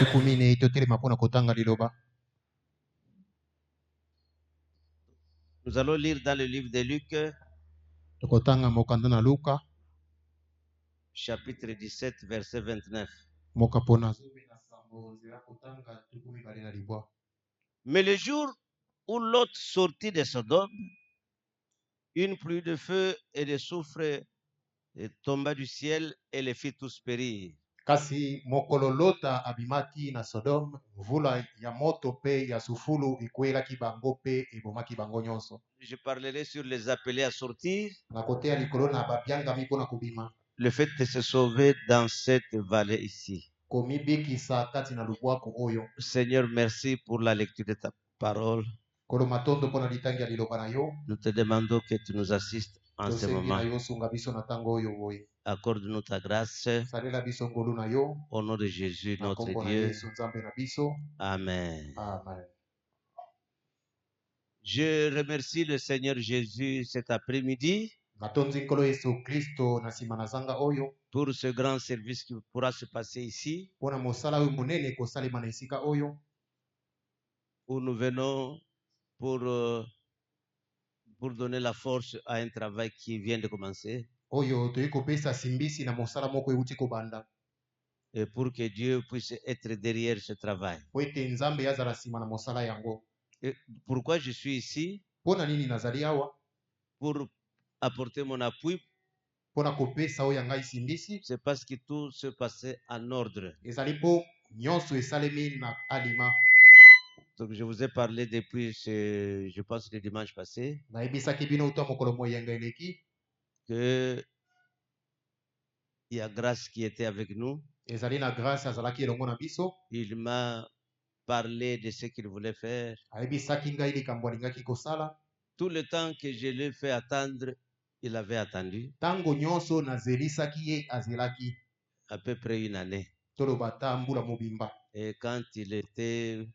tukumine totelema mpona kotanga liloba. Nous allons lire dans le livre de Luc, Tokotanga mokanda na Luka chapitre 17, verset 29. mokapona zobe na sambo nzela kotanga tukumi bale na libwa. Mais le jour où Lot sortit de Sodome, une pluie de feu et de soufre tomba du ciel et les fit tous périr. Kasi mokolo Lota abimaki na Sodome, mvula ya moto pe ya sufulu ikwelaki bango pe ebomaki bango nyonso. Je parlerai sur les appelés à sortir, Na kote ya likolo na babiangami mpona kubima. le fait de se sauver dans cette vallée ici. Komibikisa kati na lubwaku oyo. Seigneur, merci pour la lecture de ta parole. Kolo matondo mpona litangi ya liloba na yo. Nous te demandons que tu nous assistes en ce Tosengi moment. na yo sunga biso na tango oyo boye. Accorde-nous ta grâce. Salela biso ngolu na yo. Au nom de Jésus, Na notre kombo na Dieu. Yesu nzambe na biso. Amen. Amen. Je remercie le Seigneur Jésus cet après-midi Natonzi nkolo Yesu Kristo na sima na zanga oyo. pour ce grand service qui pourra se passer ici, Pona mosala oyo monene kosalema na esika oyo. où nous venons pour donner la force à un travail qui vient de commencer Oyo toyi kopesa simbisi na mosala moko euti kobanda. et pour que Dieu puisse être derrière ce travail. Po ete nzambe yazala sima na mosala yango. Et pourquoi je suis ici? Pona nini nazali awa? Pour apporter mon appui. Pona kopesa oyo ngai simbisi. C'est parce que tout se passait en ordre. Ezali po nyonso esalemi na alima. Donc je vous ai parlé depuis, je pense, le dimanche passé, Nayebisaki bino uta mokolo moyenga eleki. que il y a grâce qui était avec nous. Ezali na grâce azalaki elongo na biso. Il m'a parlé de ce qu'il voulait faire. Ayebisaki ngai likambo alingaki kosala. Tout le temps que je l'ai fait attendre, il avait attendu. Tango nyonso nazelisaki ye azelaki. À peu près une année. Toloba ta mbula mobimba. Et quand il était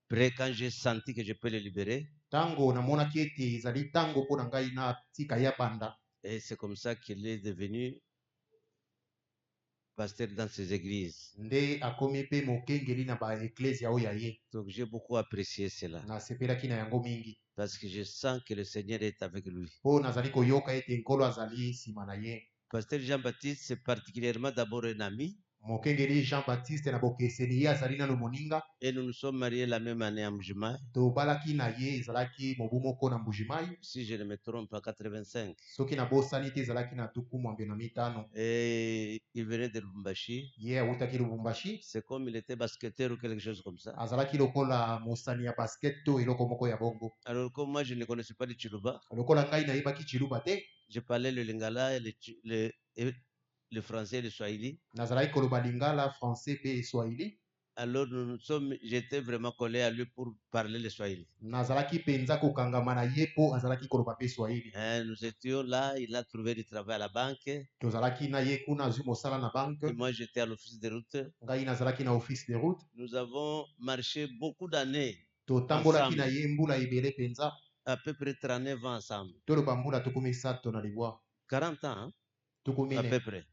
prêt, quand j'ai senti que je peux le libérer, Tango namonaki ete ezali tango mpona ngai na tika ya banda. et c'est comme ça qu'il est devenu pasteur dans ses églises. Nde akomi pe mokengeli na ba ecclesia oyo ye. Donc j'ai beaucoup apprécié cela. Na sepelaki na yango mingi. Parce que je sens que le Seigneur est avec lui. Po nazali koyoka ete nkolo azali sima na ye. Pasteur Jean-Baptiste, c'est particulièrement d'abord un ami. Mokengeli Jean-Baptiste na bokeseni ye azali nano moninga. Et nous nous sommes mariés la même année à Mujimai. Tobalaki na ye ezalaki mobu moko na Mbujimai. Si je ne me trompe, en 85. Soki na bosani te ezalaki na tuku mwambe na mitano. Et il venait de Lubumbashi. Ye awutaki Lubumbashi. C'est comme il était basketteur ou quelque chose comme ça. Azalaki lokola mosani ya basket to eloko moko ya bongo. Alors comme moi je ne connaissais pas le Chiluba, Lokola ngai nayebaki Chiluba te. je parlais le Lingala, le français et le Swahili. Nazalaki koloba Lingala, français pe Swahili. Alors j'étais vraiment collé à lui pour parler le Swahili. Nazalaki penza kokangama na ye po azalaki koloba pe Swahili. Nous étions là, il a trouvé du travail à la banque. Tozalaki na ye kuna azwi mosala na banque. Et moi j'étais à l'office de route. Ngai nazalaki na office de route. Nous avons marché beaucoup d'années. Totambolaki na ye mbula ebele penza. À peu près 39 ans ensemble. Toloba mbula tukumi sato na libwa. 40 ans, hein? Tukumi À peu près.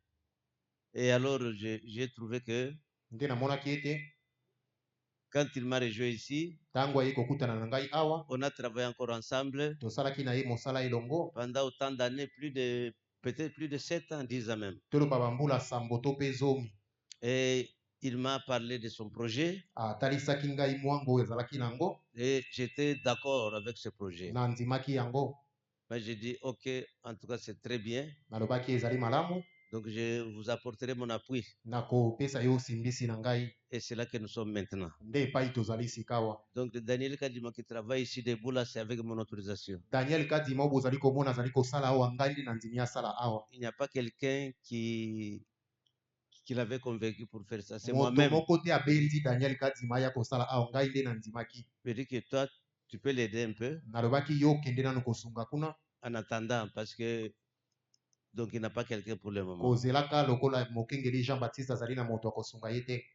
Et alors j'ai trouvé que nde namonaki ete quand il m'a rejoint ici, tango aye kokutana na ngai awa, on a travaillé encore ensemble tosalaki na ye mosala elongo pendant autant d'années, peut-être plus de 7 ans, 10 ans même. toloba bambula sambo to pe zomi. Et il m'a parlé de son projet. Atalisaki ngai mwango ezalaki nango. Et j'étais d'accord avec ce projet. Na ndimaki yango. Mais j'ai dit, ok, en tout cas c'est très bien. Nalobaki ezali malamu. Donc je vous apporterai mon appui. Nako pesa yo simbisi na ngai. Et c'est là que nous sommes maintenant. Nde pai tozali sikawa. Donc Daniel Kadima qui travaille ici debout là, c'est avec mon autorisation. Daniel Kadima bozali komona azali kosala awa ngai ndi na ndimia sala awa. Il n'y a pas quelqu'un qui l'avait convaincu pour faire ça. C'est moi-même. Mon côté a bendi Daniel Kadima ya kosala awa ngai ndi na ndimaki. Je dis que toi, tu peux l'aider un peu. Nalobaki yo kende na kosunga kuna. En attendant, parce que donc il n'a pas quelqu'un pour le moment.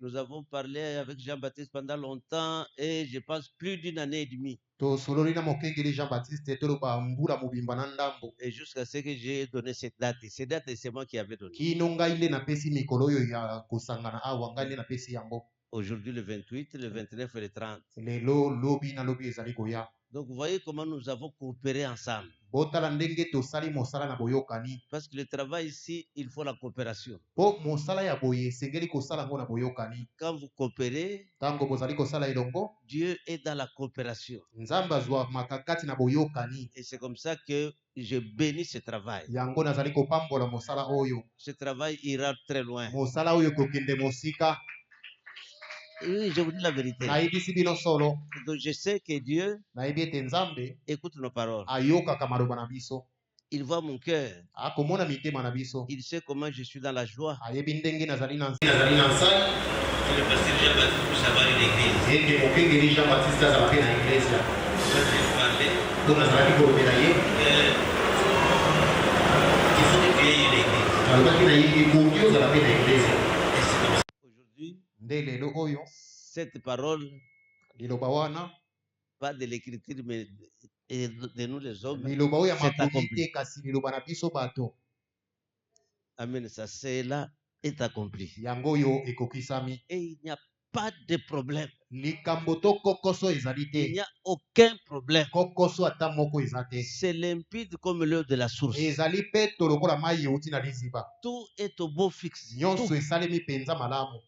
Nous avons parlé avec Jean-Baptiste pendant longtemps et je pense plus d'une année et demie. Et jusqu'à ce que j'ai donné cette date. Cette date, c'est moi qui avais donné. Aujourd'hui, le 28, le 29 et le 30. lelo lobi na lobi ezali koya. Donc, vous voyez comment nous avons coopéré ensemble. Botala ndenge tosali mosala na boyokani. Parce que le travail ici, il faut la coopération. Po mosala ya boye esengeli kosala ngo na boyokani. Quand vous coopérez, Tango bozali kosala elongo, Dieu est dans la coopération. nzambe azwa makakati na boyokani. Et c'est comme ça que je bénis ce travail. Yango nazali kopambola mosala oyo. Ce travail ira très loin. Mosala oyo kokende mosika. Oui, je vous dis la vérité. Naibisi bino solo. Donc je sais que Dieu Naibi ete nzambe écoute nos paroles. ayokaka maloba na biso. Il voit mon cœur. Akomona mitema na biso. Il sait comment je suis dans la joie. Ayebi ndenge nazali na nsai. C'est le pasteur Jean-Baptiste pour savoir une église. Ete mokengeli Jean Baptiste azala pe na iglesia. Quand je parlais, Po nazalaki kolobela ye. il faut que tu aies une église. Alobaki na ye ekoki ozala pe na iglesia. Et c'est comme ça. Aujourd'hui, Nde lelo oyo cette parole, liloba wana pas de l'écriture, mais de nous les hommes, liloba oyo ya c'est makomi accompli. te kasi liloba na biso bato. Amen. Ça, c'est là, est accompli. Yango oyo ekokisami. Et il n'y a pas de problème. Likambo to kokoso ezali Il te. n'y a aucun problème. Kokoso ata moko eza te. C'est limpide comme l'eau de la source. Ezali peto lokola mai euti na liziba. Tout est au beau fixe. Nyonso Tout. esalemi penza malamu.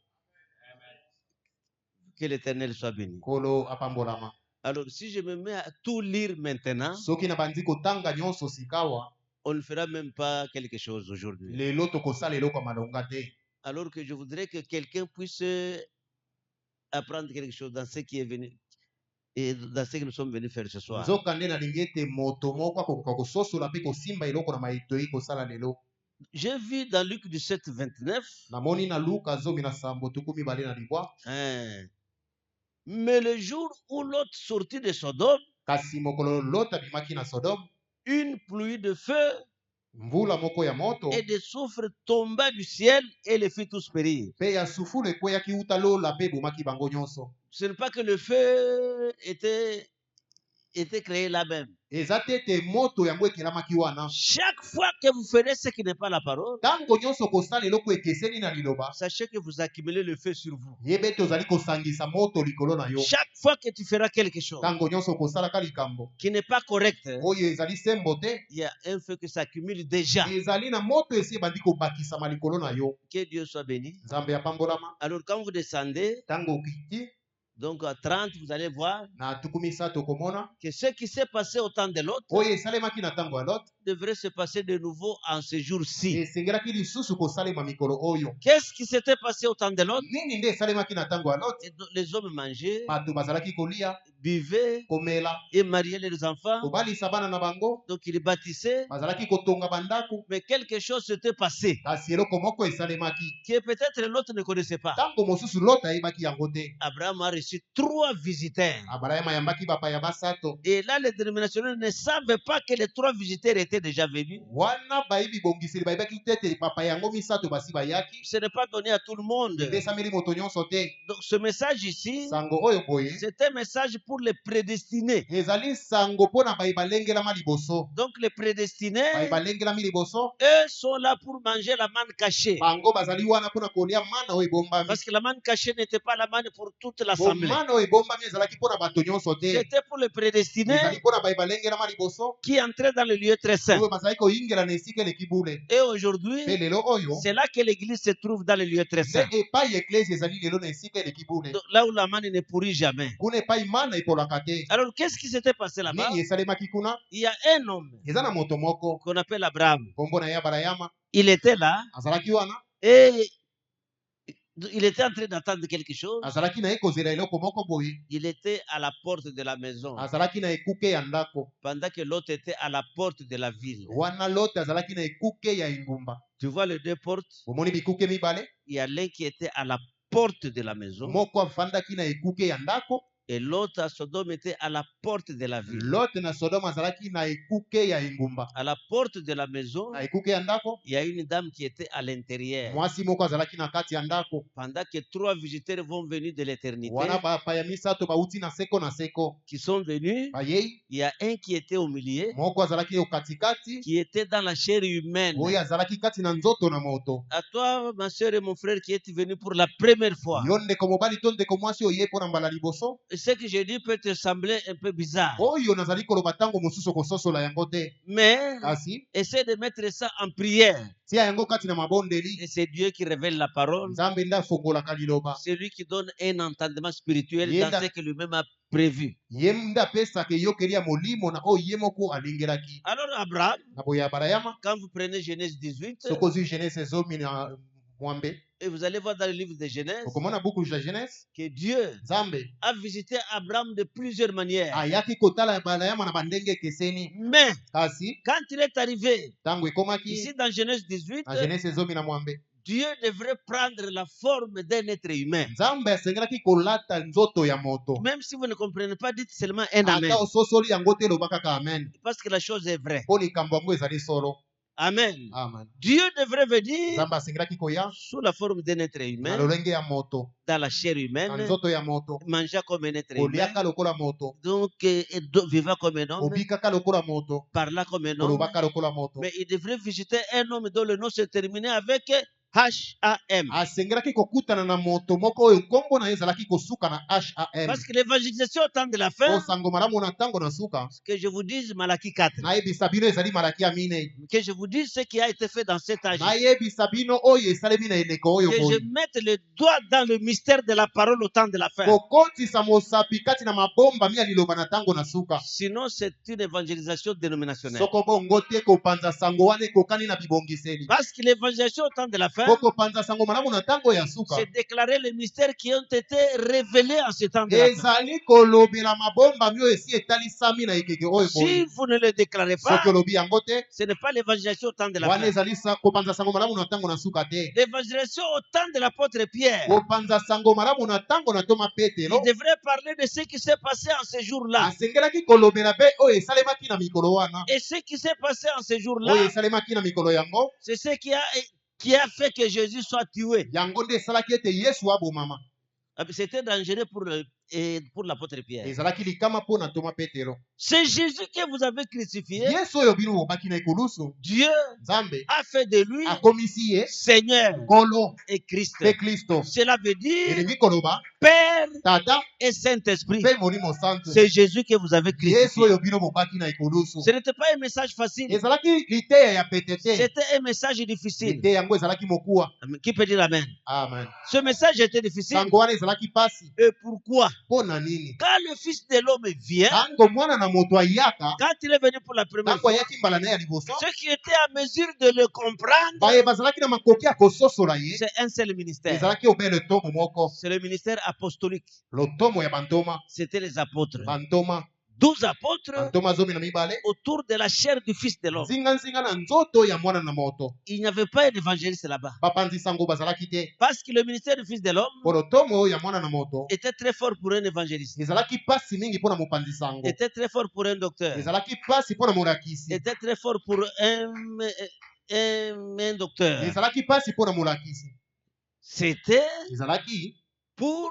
Que l'Éternel soit béni. Kolo apambolama. Alors, si je me mets à tout lire maintenant, Soki na bandi kotanga nyonso sikawa, on ne fera même pas quelque chose aujourd'hui. lelo tokosala eloko ya malonga te. Alors que je voudrais que quelqu'un puisse apprendre quelque chose dans ce qui est venu et dans ce que nous sommes venus faire ce soir. Nzoka nde nalingi ete moto moko akokoka kososola mpe kosimba eloko na maitoyi kosala lelo. J'ai vu dans Luc 17, 29, Namoni na Luka 17:2 na libwa. mais le jour où Lot sortit de Sodome, Kasi mokolo Lot abimaki na Sodome, une pluie de feu mvula moko ya moto et de soufre tomba du ciel et les fit tous périr. mpe ya sufulu ekweyaki uta lola mpe ebomaki bango nyonso. Ce n'est pas que le feu était créé là-même. Eza te ete moto yango ekelamaki wana. Chaque fois que vous ferez ce qui n'est pas la parole, Tango nyonso kosala eloko ekeseni na liloba, sachez que vous accumulez le feu sur vous. yebe ete ozali kosangisa moto likolo na yo. Chaque fois que tu feras quelque chose Tango nyonso kosalaka likambo qui n'est pas correct, oyo ezali sembo te, il y a un feu qui s'accumule déjà. ezali na moto esi ebandi kobakisama likolo na yo. Que Dieu soit béni. Nzambe apambolama. Alors quand vous descendez, Tango okiti donc à 30, vous allez voir na tuku misato komona que ce qui s'est passé au temps de l'autre oyo esalemaki na ntango ya Lot devrait se passer de nouveau en ce jour-ci. esengelaki lisusu kosalema mikolo oyo. Qu'est-ce qui s'était passé au temps de l'autre? Nini nde esalemaki na ntango ya Lot? Et donc, les hommes mangeaient, Bato bazalaki kolia, buvaient komela, et mariaient leurs enfants. kobalisa bana na bango, Donc ils bâtissaient, bazalaki kotonga bandako. mais quelque chose s'était passé Kasi eloko moko esalemaki. que peut-être l'autre ne connaissait pas. Ntango mosusu Lot ayebaki yango te. Abraham a reçu 3 visiteurs. Abraham ayambaki bapaya basato. Et là, les dénominationnaires ne savaient pas que les 3 visiteurs étaient déjà venus. Wana bayibi bongiseli bayebaki te ete bapaya yango misato basi bayaki. Ce n'est pas donné à tout le monde. Esameli moto nyonso te. Donc ce message ici, Sango oyo boye c'est un message pour les prédestinés. ezali sango mpona bayi balengelama liboso. Donc les prédestinés, Bayi balengelami liboso, eux sont là pour manger la manne cachée. bango bazali wana mpona kolia mana oyo ebombami. Parce que la manne cachée n'était pas la manne pour toute l'assemblée. Mana oyo ebombami ezalaki mpona bato nyonso te. C'était pour les prédestinés Ezali mpona bayi balengelama liboso qui entraient dans le lieu très saint. oyo bazali koyingela na esika eleki bule. Et aujourd'hui, Mpe lelo oyo c'est là que l'église se trouve dans le lieu très nde saint. epai eklesi ezali lelo na esika eleki bule. Donc, là où la manne ne pourrit jamais. Kuna epai mana epolaka te. Alors qu'est-ce qui s'était passé là-bas? Nini esalemaki kuna? Il y a un homme Eza na moto moko qu'on appelle Abraham. kombo na ye Abrahama Il était là azalaki wana, et il était en train d'attendre quelque chose. azalaki na ye kozela eloko moko boye, Il était à la porte de la maison azalaki na ekuke ya ndako. pendant que l'autre était à la porte de la ville. Wana Lot azalaki na ekuke ya engumba. Tu vois les deux portes? Omoni bikuke mibale, Il y a l'un qui était à la porte de la maison moko afandaki na ekuke ya ndako, et l'autre à Sodome était à la porte de la ville. Lot na Sodome azalaki na ekuke ya engumba. À la porte de la maison, Na ekuke ya ndako, il y a une dame qui était à l'intérieur. mwasi moko azalaki na kati ya ndako. Pendant que 3 visiteurs vont venir de l'éternité, Wana bapaya misato bauti na seko, qui sont venus, bayei il y a un qui était au milieu, moko azalaki yo katikati, qui était dans la chair humaine. oyo azalaki kati na nzoto na moto. À toi, ma soeur et mon frère, qui êtes venus pour la première fois. Yo ndeko mobali to ndeko mwasi oye mpo na mbala liboso. Ce que je dis peut te sembler un peu bizarre. Oyo nazali koloba ntango mosusu kososola yango te. Mais Kasi essaie de mettre ça en prière. tia yango kati na mabondeli. Et c'est Dieu qui révèle la parole. Nzambe nde afongolaka liloba. C'est lui qui donne un entendement spirituel Yenda. dans ce que lui-même a prévu. Ye nde apesaka eyokeli ya molimo na oyo ye moko alingelaki. Alors Abraham, Na boya barayama quand vous prenez Genèse 18, soko ozwi Genèse ezomi na mwambe. et vous allez voir dans le livre de Genèse, Okomona buku ya Genèse. que Dieu Nzambe a visité Abraham de plusieurs manières. ayaki kotala barayama na bandenge ekeseni. Mais Kasi quand il est arrivé ntango ekomaki ici dans Genèse 18, na Genèse ezomi na mwambe, Dieu devrait prendre la forme d'un être humain. Nzambe asengelaki kolata nzoto ya moto. Même si vous ne comprenez pas, dites seulement un amen. Ata ososoli yango te loba kaka amen. Parce que la chose est vraie. Mpo likambo yango ezali solo. Amen. Amen. Dieu devrait venir Nzambe asengelaki koya sous la forme d'un être na humain, lolenge ya moto, dans la chair na humaine, nzoto ya moto, mangeant comme un être humain, koliaka lokola moto, donc vivant comme un homme, obikaka lokola moto, parlant comme un homme. kolobaka lokola moto. Mais il devrait visiter un homme dont le nom se terminait avec H-A-M. Asengelaki kokutana na moto moko oyo nkombo na ye ezalaki kosuka na HAM. Parce que l'évangélisation au temps de la fin, Osango malamu na ntango na suka, que je vous dise Malachie 4, nayebisa bino ezali malaki ya minei. que je vous dise ce qui a été fait dans cet âge, Nayebisa bino oyo esalemi na eleko oyo que je boye. mette le doigt dans le mystère de la parole au temps de la fin. Kokotisa mosapi kati na mabomba mi ya liloba na ntango na suka. Sinon, c'est une évangélisation dénominationnelle. Soko bongo te kopanza sango wana ekokani na bibongiseli. Parce que l'évangélisation au temps de la fin, Po kopanza sango malamu na ntango ya suka, c'est déclarer les mystères qui ont été révélés en ce temps de la fin. ezali kolobela mabomba mi oyo esi etalisami na ekeke oyo Si boye. vous ne le déclarez pas, Soki olobi yango te, ce n'est pas l'évangélisation au temps de la wana fin. ezali kopanza sango malamu na ntango na suka te. L'évangélisation au temps de l'apôtre Pierre, Kopanza sango malamu na ntango na Toma Petelo, il devrait parler de ce qui s'est passé en ce jour-là. asengelaki kolobela be oyo esalemaki na mikolo wana. Et ce qui s'est passé en ce jour-là, Oyo esalemaki na mikolo yango, c'est ce qui a fait que Jésus soit tué. yango nde esalaki ete Yesu abomama. C'était dangereux pour l'apôtre Pierre. Ezalaki likama mpo na Toma Petelo. C'est Jésus que vous avez crucifié. Yesu oyo bino bobaki na ekulusu, Dieu Nzambe a fait de lui akomisi ye Seigneur nkolo et Christ. mpe Kristo. Cela veut dire Elingi koloba Père tata et Saint-Esprit. mpe molimo santu. C'est Jésus que vous avez Yesu crucifié. oyo bino bobaki na ekulusu. Ce n'était pas un message facile. Ezalaki liteya ya pete te. C'était un message difficile. Liteya yango ezalaki mokuwa. Qui peut dire Amen? Amen. Ce message était difficile. Sango wana ezalaki pasi. Et pourquoi? Mpo na nini? Quand le Fils de l'homme vient, Tango mwana na moto ayaka, quand il est venu pour la première tango fois, ayaki mbala na ye ya liboso, ceux qui étaient à mesure de le comprendre, baye bazalaki na makoki ya kososola ye. c'est un seul ministère. Ezalaki obele tomo moko. C'est le ministère apostolique. Lotomo ya bantoma. C'était les apôtres. Bantoma. 12 apôtres Bantoma zomi na mibale. autour de la chair du Fils de l'homme. Nzinga na nzoto ya mwana na moto. Il n'y avait pas un évangéliste là-bas. Bapanzi sango bazalaki te. Parce que le ministère du Fils de l'homme Po lotomo ya mwana na moto. était très fort pour un évangéliste. Ezalaki pasi mingi mpo na mopanzi sango. Était très fort pour un docteur. Ezalaki pasi mpo na molakisi. Était très fort pour un docteur. Ezalaki pasi mpo na molakisi. C'était Ezalaki pour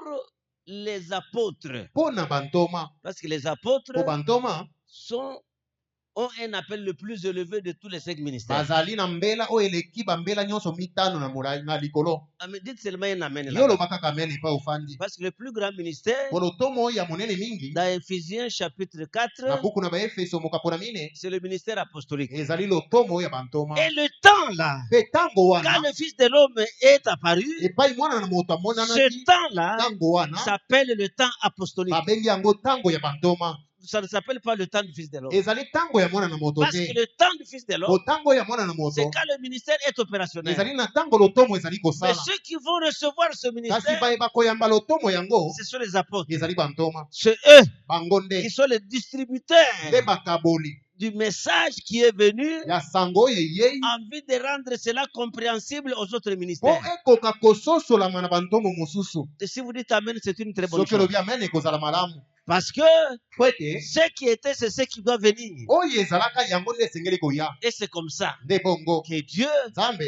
les apôtres. mpo na bantoma. Parce que les apôtres Po bantoma ont un appel le plus élevé de tous les 5 ministères. bazali na mbela oyo eleki bambela nyonso mitano na likolo. Amen. Dites seulement un amen Yo là. loba kaka amen epa ofandi. Parce que le plus grand ministère, Po lotomo oyo ya monene mingi dans Ephésiens chapitre na 4, buku na baefeso mokapo na mine c'est le ministère apostolique. ezali lotomo oyo ya bantoma. Et le temps là, Mpe ntango quand wana le Fils de l'homme est apparu, epai mwana na moto ce amonanaki, temps-là ntango wana s'appelle le temps apostolique. babengi yango ntango ya bantoma. Ça ne s'appelle pas le temps du Fils de l'homme. Ezali ntango ya mwana na moto Parce te. que le temps du Fils de Po l'homme, ntango ya mwana na c'est moto quand le ministère est opérationnel. ezali na ntango lotomo ezali Mais kosala. ceux qui vont recevoir ce Kasi ministère, bayeba koyamba lotomo yango ce sont les apôtres. ezali bantoma. C'est eux Bango nde qui sont les distributeurs nde bakaboli du message qui est venu ya sango oyo eyei en vue de rendre cela compréhensible aux autres mpo ministères. ekoka kososolama na bantongo mosusu. Et si vous dites Amen, c'est une très bonne Soki chose. olobi amen ekozala malamu. Parce que po ete ce qui était, c'est ce qui doit venir. oyo ezalaka yango nde esengeli koya. Et c'est comme ça Nde bongo que Dieu nzambe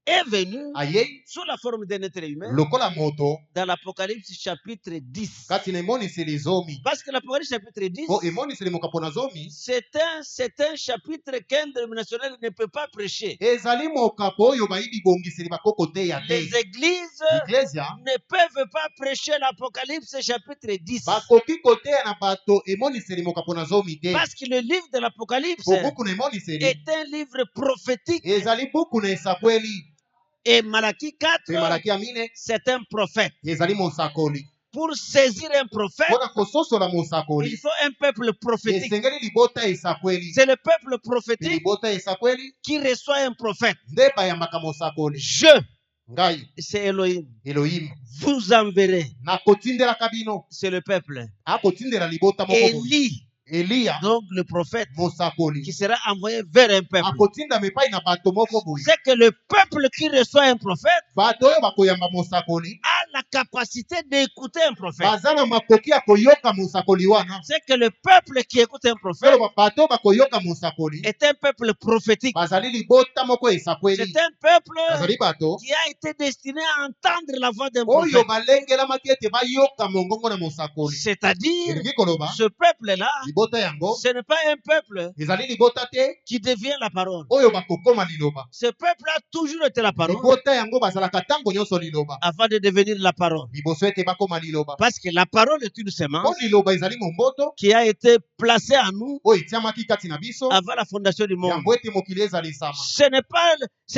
est venu ayei sous la forme d'un être humain lokola moto dans l'Apocalypse chapitre 10. kasi na emoniseli zomi Parce que l'Apocalypse chapitre 10, po emoniseli mokapo na zomi c'est un chapitre qu'un dénominationnel ne peut pas prêcher. ezali mokapo oyo bayibi bongiseli bakoko te ya te. Les églises Iglesia ne peuvent pas prêcher l'Apocalypse chapitre 10. bakoki koteya na bato emoniseli mokapo na zomi te. Parce que le livre de l'Apocalypse Po buku na emoniseli est un livre prophétique. ezali buku na esakweli. Et Malachie 4, Pe malaki ya mine c'est un prophète. ezali mosakoli. Pour saisir un prophète, mpona kososola il mosakoli faut un peuple prophétique. esengeli libota esakweli. C'est le peuple Pe prophétique libota esakweli qui reçoit un prophète. nde bayambaka mosakoli. Je, Ngai c'est Elohim, Elohim vous enverrez. nakotindelaka bino. C'est le peuple. akotindela libota moko boye. Élie, Eliya donc le prophète, mosakoli qui sera envoyé vers un peuple. akotinda mepai na bato moko boye. C'est que le peuple qui reçoit un prophète bato oyo bakoyamba mosakoli a la capacité d'écouter un prophète. baza na makoki ya koyoka mosakoli wana. C'est que le peuple qui écoute un prophète solo bato oyo bakoyoka mosakoli est un peuple prophétique. bazali libota moko esakweli. C'est un peuple bazali bato qui a été destiné à entendre la voix d'un oyo prophète. balengelamaki ete bayoka mongongo na mosakoli. C'est-à-dire, elingi koloba ce peuple-là, libota yango ce n'est pas un peuple ezali libota te qui devient la parole. oyo bakokoma liloba. Ce peuple a toujours été la parole libota yango bazalaka ntango nyonso liloba avant de devenir la parole. liboso ete bakoma liloba. Parce que la parole est une po semence liloba ezali momboto qui a été placée en nous oyo etiamaki kati na biso avant la fondation du monde. yango ete mokili ezalisama. Ce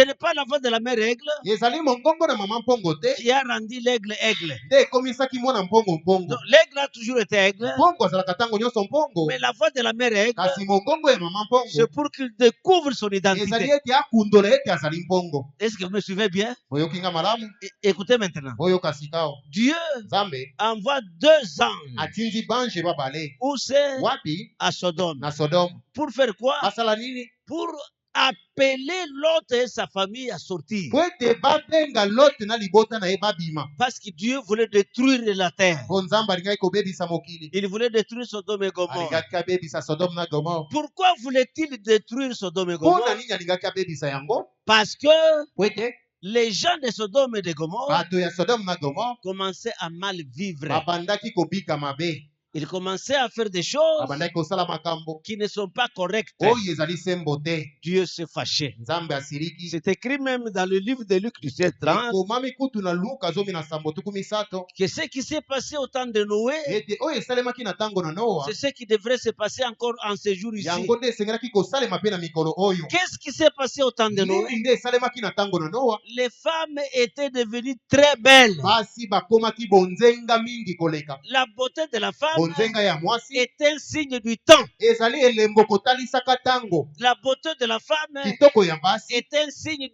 n'est pas la voix de la mère aigle ezali mongongo na mama mpongo te qui a rendu l'aigle aigle. nde ekomisaki mwana mpongo mpongo. Donc, l'aigle a toujours été aigle, mpongo azalaka ntango nyonso mpongo mais la voix de la mère aigle, kasi mongongo ya mama mpongo c'est pour qu'il découvre son ezali identité. ete akundola ete azali mpongo. Est-ce que vous me suivez bien? oyoki nga malamu Écoutez maintenant. oyoka sikao. Dieu nzambe envoie 2 anges. atindi bange babale Où c'est? wapi À Sodome. na Sodome. Pour faire quoi? basala nini Pour appeler Lot et sa famille à sortir. po ete babenga Lote na libota na ye babima. Parce que Dieu voulait détruire la terre. po nzambe alingaki kobebisa mokili. Il voulait détruire Sodome et Gomorrhe. alingaki abebisa Sodome na Gomorre. Pourquoi voulait-il détruire Sodome et mpona Gomorrhe? nini alingaki abebisa yango? Parce que po ete les gens de Sodome et de Gomorrhe bato ya Sodome na Gomorre commençaient à mal vivre. babandaki kobika mabe. Ils commençaient à faire des choses babandaki kosala makambo qui ne sont pas correctes. oyo ezali sembo te. Dieu s'est fâché. nzambe asiriki. C'est écrit même dans le livre de Luc 17:30 ekomami kutu na Luka 17:30 que ce qui s'est passé au temps de Noé, ete oyo esalemaki na ntango na Noa c'est ce qui devrait se passer encore en ce jour ici. yango nde esengelaki kosalema mpe na mikolo oyo. Qu'est-ce qui s'est passé au temps de Noé? nini nde esalemaki na ntango na Noa? Les femmes étaient devenues très belles. basi bakomaki bonzenga mingi koleka. La beauté de la femme bonzenga ya mwasi est un signe du temps. ezali elembo kotalisaka ntango. La beauté de la femme kitoko ya basi est un signe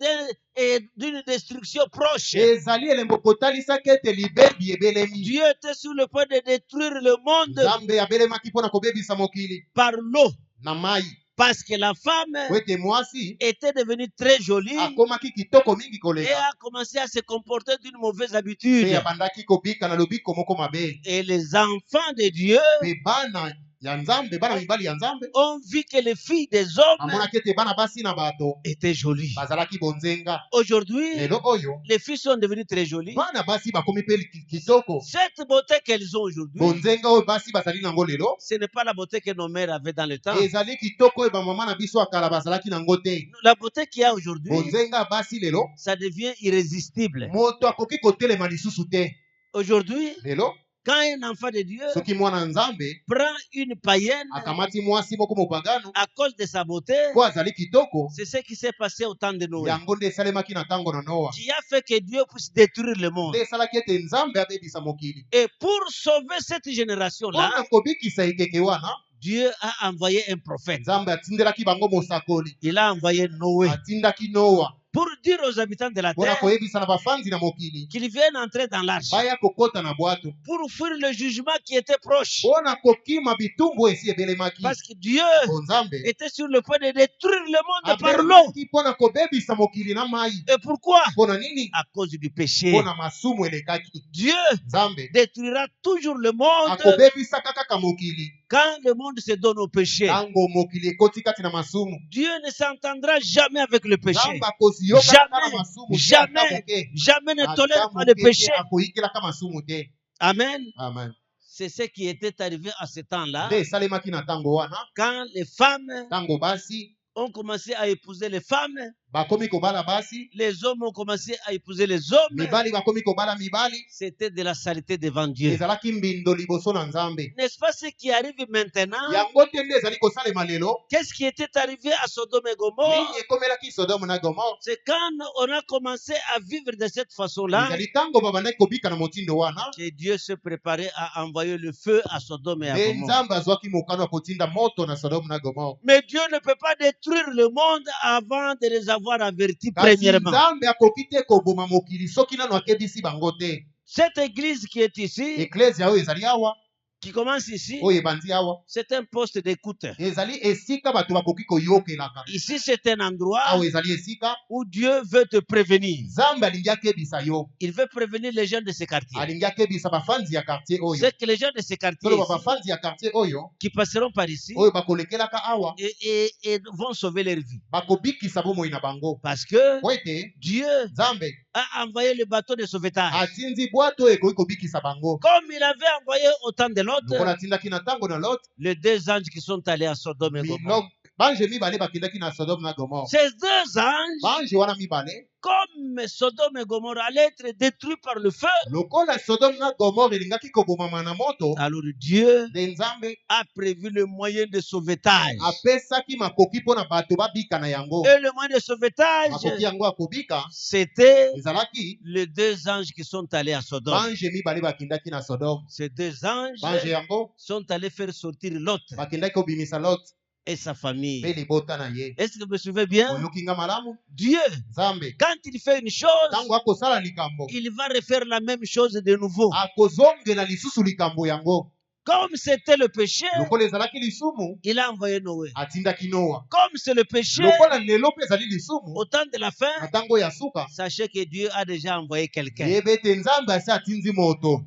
d'une destruction proche. ezali elembo kotalisaka ete libebi ebelemi. Dieu était sur le point de détruire le monde nzambe abelemaki mpo na kobebisa mokili par l'eau. na mai. Parce que la femme po ete mwasi était devenue très jolie akomaki kitoko mingi et koleka a commencé à se comporter d'une mauvaise mpe habitude. abandaki kobika na lobiko moko mabe. Et les enfants de Dieu mpe bana ya nzambe bana mibali ya nzambe ont vu que les filles des hommes amonaki ete bana basi na bato étaient jolies. bazalaki bonzenga. Aujourd'hui, lelo oyo les filles sont devenues très jolies. bana basi bakomi mpe kitoko. Cette beauté qu'elles ont aujourd'hui, bonzenga oyo basi bazali nango lelo ce n'est pas la beauté que nos mères avaient dans le temps. ezali kitoko oyo bamama na biso ya kala bazalaki nango te. La beauté qu'il y a aujourd'hui, bonzenga ya basi lelo ça devient irrésistible. moto akoki kotelema lisusu te. Aujourd'hui, lelo quand un enfant de Dieu soki mwana nzambe prend une païenne akamati mwasi moko mopagano à cause de sa beauté, po azali kitoko, c'est ce qui s'est passé au temps de Noé, yango nde esalemaki na ntango na Noa, qui a fait que Dieu puisse détruire le monde. nde esalaki ete nzambe abebisa mokili. Et pour sauver cette génération-là, mpona kobikisa ekeke wana Dieu a envoyé un prophète. nzambe atindelaki bango mosakoli. Il a envoyé Noé. atindaki Noa. pour dire aux habitants de la mpona terre koyebisa na bafanzi na mokili qu'ils viennent entrer dans l'arche baya kokota na bwato pour fuir le jugement qui était proche. mpona kokima bitumbu esi ebelemaki. Parce que Dieu Nzambe était sur le point de détruire le monde par l'eau. abengaki mpona kobebisa mokili na mai. Et pourquoi? Mpona nini? À cause du péché. Mpona masumu elekaki. Dieu Nzambe détruira toujours le monde akobebisaka kaka mokili quand le monde se donne au péché. ntango mokili ekoti kati na masumu. Dieu ne s'entendra jamais avec le péché. Nzambe akoziyoka kaka na masumu te ata Jamais, moke. jamais ne tolère Ata pas le moke te péché. akoyikelaka masumu te. Amen. Amen. C'est ce qui était arrivé à ce temps-là, nde esalemaki na ntango wana quand les femmes ntango basi ont commencé à épouser les femmes, bakomi kobala basi, les hommes ont commencé à épouser les hommes. mibali bakomi kobala mibali, C'était de la saleté devant Dieu. ezalaki mbindo liboso na Nzambe. N'est-ce pas ce qui arrive maintenant? Yango te nde ezali kosalema lelo. Qu'est-ce qui était arrivé à Sodome et Gomorrhe? Nini ekomelaki Sodome na Gomorre? C'est quand on a commencé à vivre de cette façon-là ezali ntango babandaki kobika na motindo wana que Dieu se préparait à envoyer le feu à Sodome et à nde Gomorrhe. Nzambe azwaki mokano ya kotinda moto na Sodome na Gomorre. Mais Dieu ne peut pas détruire le monde avant de les avoir avertis Kasi premièrement. Nzambe akoki te koboma mokili soki nano akebisi bango te. Cette église qui est ici, Eklezia oyo ezali awa, qui commence ici, oyo ebandi awa, c'est un poste d'écoute. ezali esika bato bakoki koyokelaka. Ici, c'est un endroit Awa ezali esika où Dieu veut te prévenir. Nzambe alingi akebisa yo, Il veut prévenir les gens de ce quartier. alingi akebisa bafanzi ya quartier oyo. C'est que les gens de ce quartier Toloba ici, bafanzi ya quartier oyo qui passeront par ici oyo bakolekelaka awa et vont sauver leur vie. bakobikisa bomoi na bango. Parce que Po ete Dieu Nzambe a envoyé le bateau de sauvetage. atindi bwato oyo ekoki kobikisa bango. Comme il avait envoyé au temps de l'autre, Lokola atindaki na ntango na Lot, les deux anges qui sont allés à Sodome et Gomorrhe. bange mibale bakendaki na Sodome na Gomorre. Ces deux anges, Bange wana mibale comme Sodome et Gomorre allaient être détruits par le feu, lokola Sodome na Gomorre elingaki kobomama na moto, alors Dieu nde Nzambe a prévu le moyen de sauvetage. apesaki makoki mpona bato babika na yango. Et le moyen de sauvetage, Makoki yango akobika c'était ezalaki les deux anges qui sont allés à Sodome. bange mibale bakendaki na Sodome. Ces deux anges Bange yango sont allés faire sortir Lot bakendaki kobimisa Lot et sa famille. mpe libota na ye. Est-ce que vous me suivez bien? Oyoki nga malamu? Dieu, Nzambe quand il fait une chose, ntango akosala likambo il va refaire la même chose de nouveau. akozongela lisusu likambo yango. Comme c'était le péché, Lokola ezalaki lisumu il a envoyé Noé. atindaki Noa. Comme c'est le péché, Lokola lelo mpe ezali lisumu au temps de la na fin, ntango ya suka sachez que Dieu a déjà envoyé quelqu'un. yeba ete Nzambe asi atindi moto.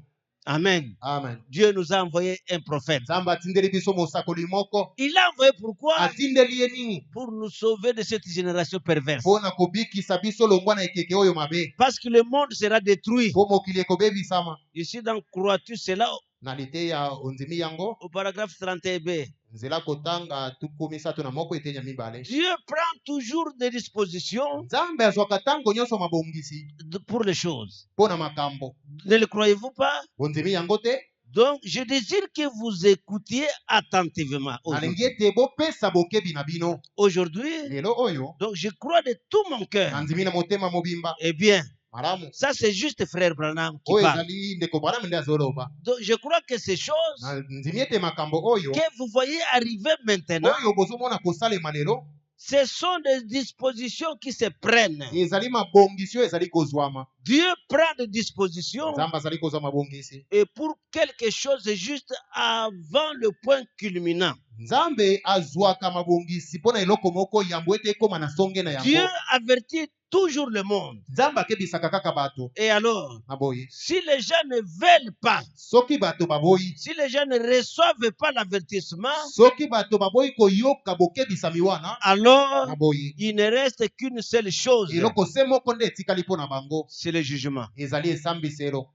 Amen. Amen. Dieu nous a envoyé un prophète. Nzambe atindeli biso mosakoli moko. Il l'a envoyé pourquoi? Atindeli ye nini? Pour nous sauver de cette génération perverse. Mpona kobikisa biso longwa na ekeke oyo mabe. Parce que le monde sera détruit. Po mokili ekobebisama. Ici, dans Croix-tu cela Na lite ya ondimi yango au paragraphe 31b. nzela kotanga tuku misato na moko etenya mibale. Dieu prend toujours des dispositions Nzambe azwaka ntango nyonso mabongisi pour les choses. mpona makambo. Ne le croyez-vous pas? Ondimi yango te Donc, je désire que vous écoutiez attentivement nalingi aujourd'hui. ete bopesa bokebi na bino Aujourd'hui, lelo oyo donc je crois de tout mon cœur. nandimi na motema mobimba. Eh bien, Malamu ça c'est juste frère Branham qui oyo parle. ezali ndeko Branham nde azoloba. Donc, je crois que ces choses Na ndimi ete makambo oyo que vous voyez arriver maintenant, oyo bozomona kosalema lelo ce sont des dispositions qui se prennent. ezali mabongisi oyo ezali kozwama. Dieu prend des dispositions Nzambe azali kozwa mabongisi. et pour quelque chose juste avant le point culminant. Nzambe azwaka mabongisi mpona eloko moko yambo ete ekoma na songe na yango. Dieu avertit toujours le monde. Nzambe akebisaka kaka bato Et alors, na boye. si les gens ne veulent pas, Soki bato baboyi, si les gens ne reçoivent pas l'avertissement, soki bato baboyi koyoka bokebisami wana alors na boye, il ne reste qu'une seule chose, eloko se moko nde etikali mpona bango, c'est le jugement. ezali esambiselo.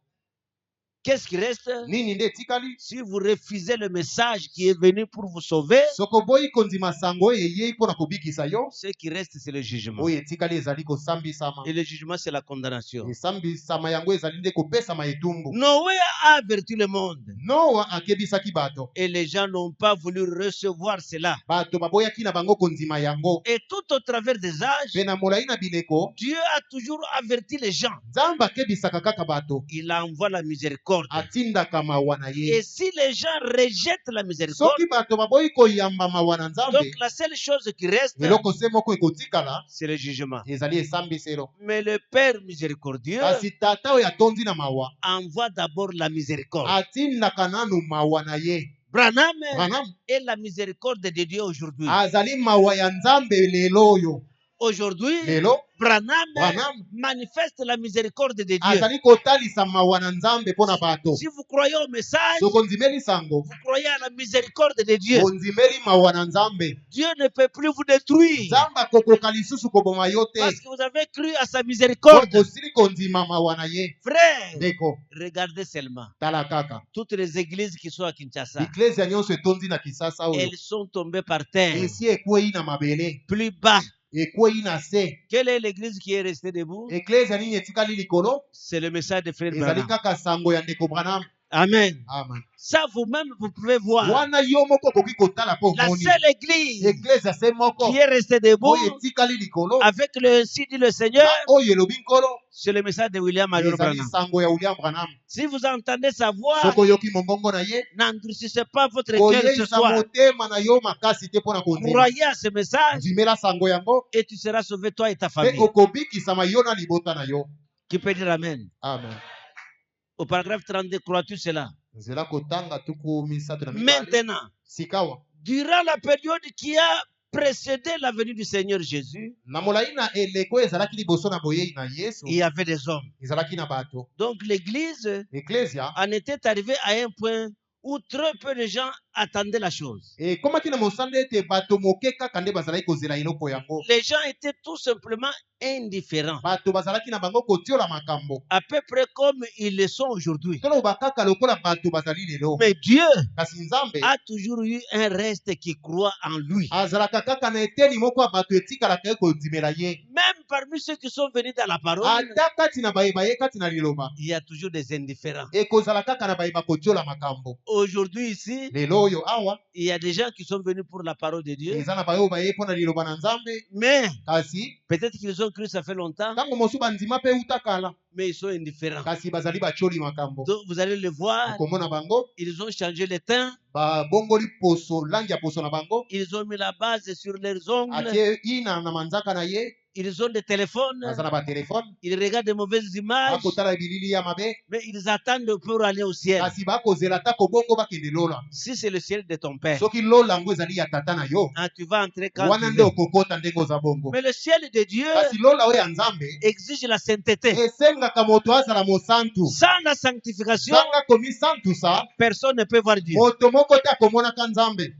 Qu'est-ce qui reste? Nini nde etikali? Si vous refusez le message qui est venu pour vous sauver, Soko boyi kondima sango oyo eyei mpona kobikisa yo, ce qui reste, c'est le jugement. oyo etikali ezali kosambisama. Et le jugement, c'est la condamnation. Esambisama yango ezali nde kopesama etumbu. Noé a averti le monde Noa akebisaki bato. et les gens n'ont pas voulu recevoir cela. Bato baboyaki na bango kondima yango. Et tout au travers des âges, Pe na molai na bileko, Dieu a toujours averti les gens. Nzambe akebisaka kaka bato. Il envoie la miséricorde. miséricorde. atindaka mawa na Et ye. si les gens rejettent la miséricorde, Soki bato baboyi koyamba mawa na donc Nzambe, la seule chose qui reste, eloko se moko ekotikala c'est le jugement. ezali esambiselo. Mais le Père miséricordieux Kasi tata oyo atondi na mawa envoie d'abord la miséricorde. atindaka nanu mawa na ye. Branham Branham est la miséricorde de Dieu aujourd'hui. azali mawa ya Nzambe lelo oyo. Aujourd'hui, Lelo Branham manifeste la miséricorde de Dieu. azali kotalisa mawa na Nzambe mpona bato. Si vous croyez au message, Soko nzimeli sango, vous croyez à la miséricorde de Dieu. onzimeli mawa na Nzambe. Dieu ne peut plus vous détruire Nzambe akokoka lisusu koboma yo te. parce que vous avez cru à sa miséricorde. Osili kondima mawa na ye. Frère, Ndeko, regardez seulement. tala kaka. Toutes les églises qui sont à Kinshasa, Eklezia nyonso etondi na Kisasa oyo. elles sont tombées par terre, Esi ekwei na mabele. plus bas. Ekwei na se. Quelle est l'église qui est restée debout? Eklezia nini etikali likolo? C'est le message de Frère Ezali Branham. kaka sango ya ndeko Branham. Amen. Amen. Ça, vous-même, vous pouvez voir. Wana yo moko koki kotala po La moni. seule église Eklezia se moko qui est restée debout oyo etikali likolo. avec le ainsi dit le Seigneur, Oyo elobi nkolo. c'est le message de William Marion Ezali Branham. sango ya William Branham. Si vous entendez sa voix, Soko yoki mongongo na ye. n'endurcissez pas votre cœur ce Koyeisa soir. motema na yo makasi te mpona konzima. Croyez à ce message Ndimela sango yango. et tu seras sauvé, toi et ta Pe famille. okobikisama yo na libota na yo. Qui peut dire Amen? Amen. Au paragraphe 32, crois-tu cela? Nzela kotanga tuku misato na mibale. Maintenant, Sikawa. durant la période qui a précédé la venue du Seigneur Jésus, Na molai na eleko ezalaki liboso na boyei na Yesu. il y avait des hommes. Ezalaki na bato. Donc l'église Eklezia en était arrivée à un point où très peu de gens attendaient la chose. ekomaki na mosanda ete bato moke kaka nde bazalaki kozela eloko yango. Les gens étaient tout simplement indifférents, Bato bazalaki na bango kotiola makambo. à peu près comme ils le sont aujourd'hui. Toloba kaka lokola bato bazali lelo. Mais Dieu Kasi Nzambe a toujours eu un reste qui croit en lui. azalaka kaka na eteni moko ya bato etikalaka ye kondimela ye. Même parmi ceux qui sont venus dans la parole, Ata kati na bayeba ye kati na liloba. il y a toujours des indifférents. Ekozala kaka na bayeba kotiola makambo. Aujourd'hui ici, Lelo oyo awa il y a des gens qui sont venus pour la parole de Dieu, eza na bayo baye mpona liloba na Nzambe. mais Kasi peut-être qu'ils ont cru ça fait longtemps, ntango mosusu bandima mpe euta kala. mais ils sont indifférents. Kasi bazali batioli makambo. Donc vous allez le voir, Okomona bango ils ont changé le teint, babongoli poso langi ya poso na bango. ils ont mis la base sur leurs ongles, Atie ina na manzaka na ye. ils ont des téléphones, Aza na batelefone. ils regardent de mauvaises images, Bakotala bilili ya mabe. mais ils attendent pour aller au ciel. Kasi bakozela ata kobongo bakende lola. Si c'est le ciel de ton père, Soki lola yango ezali ya tata na yo. hein, tu vas entrer quand Wana tu nde veux. okokota ndenge oza bongo. Mais le ciel de Dieu Kasi lola oyo ya Nzambe exige la sainteté. esengaka moto azala mosantu. Sans la sanctification, Zanga komisantusa personne ne peut voir Dieu. moto moko te akomonaka Nzambe.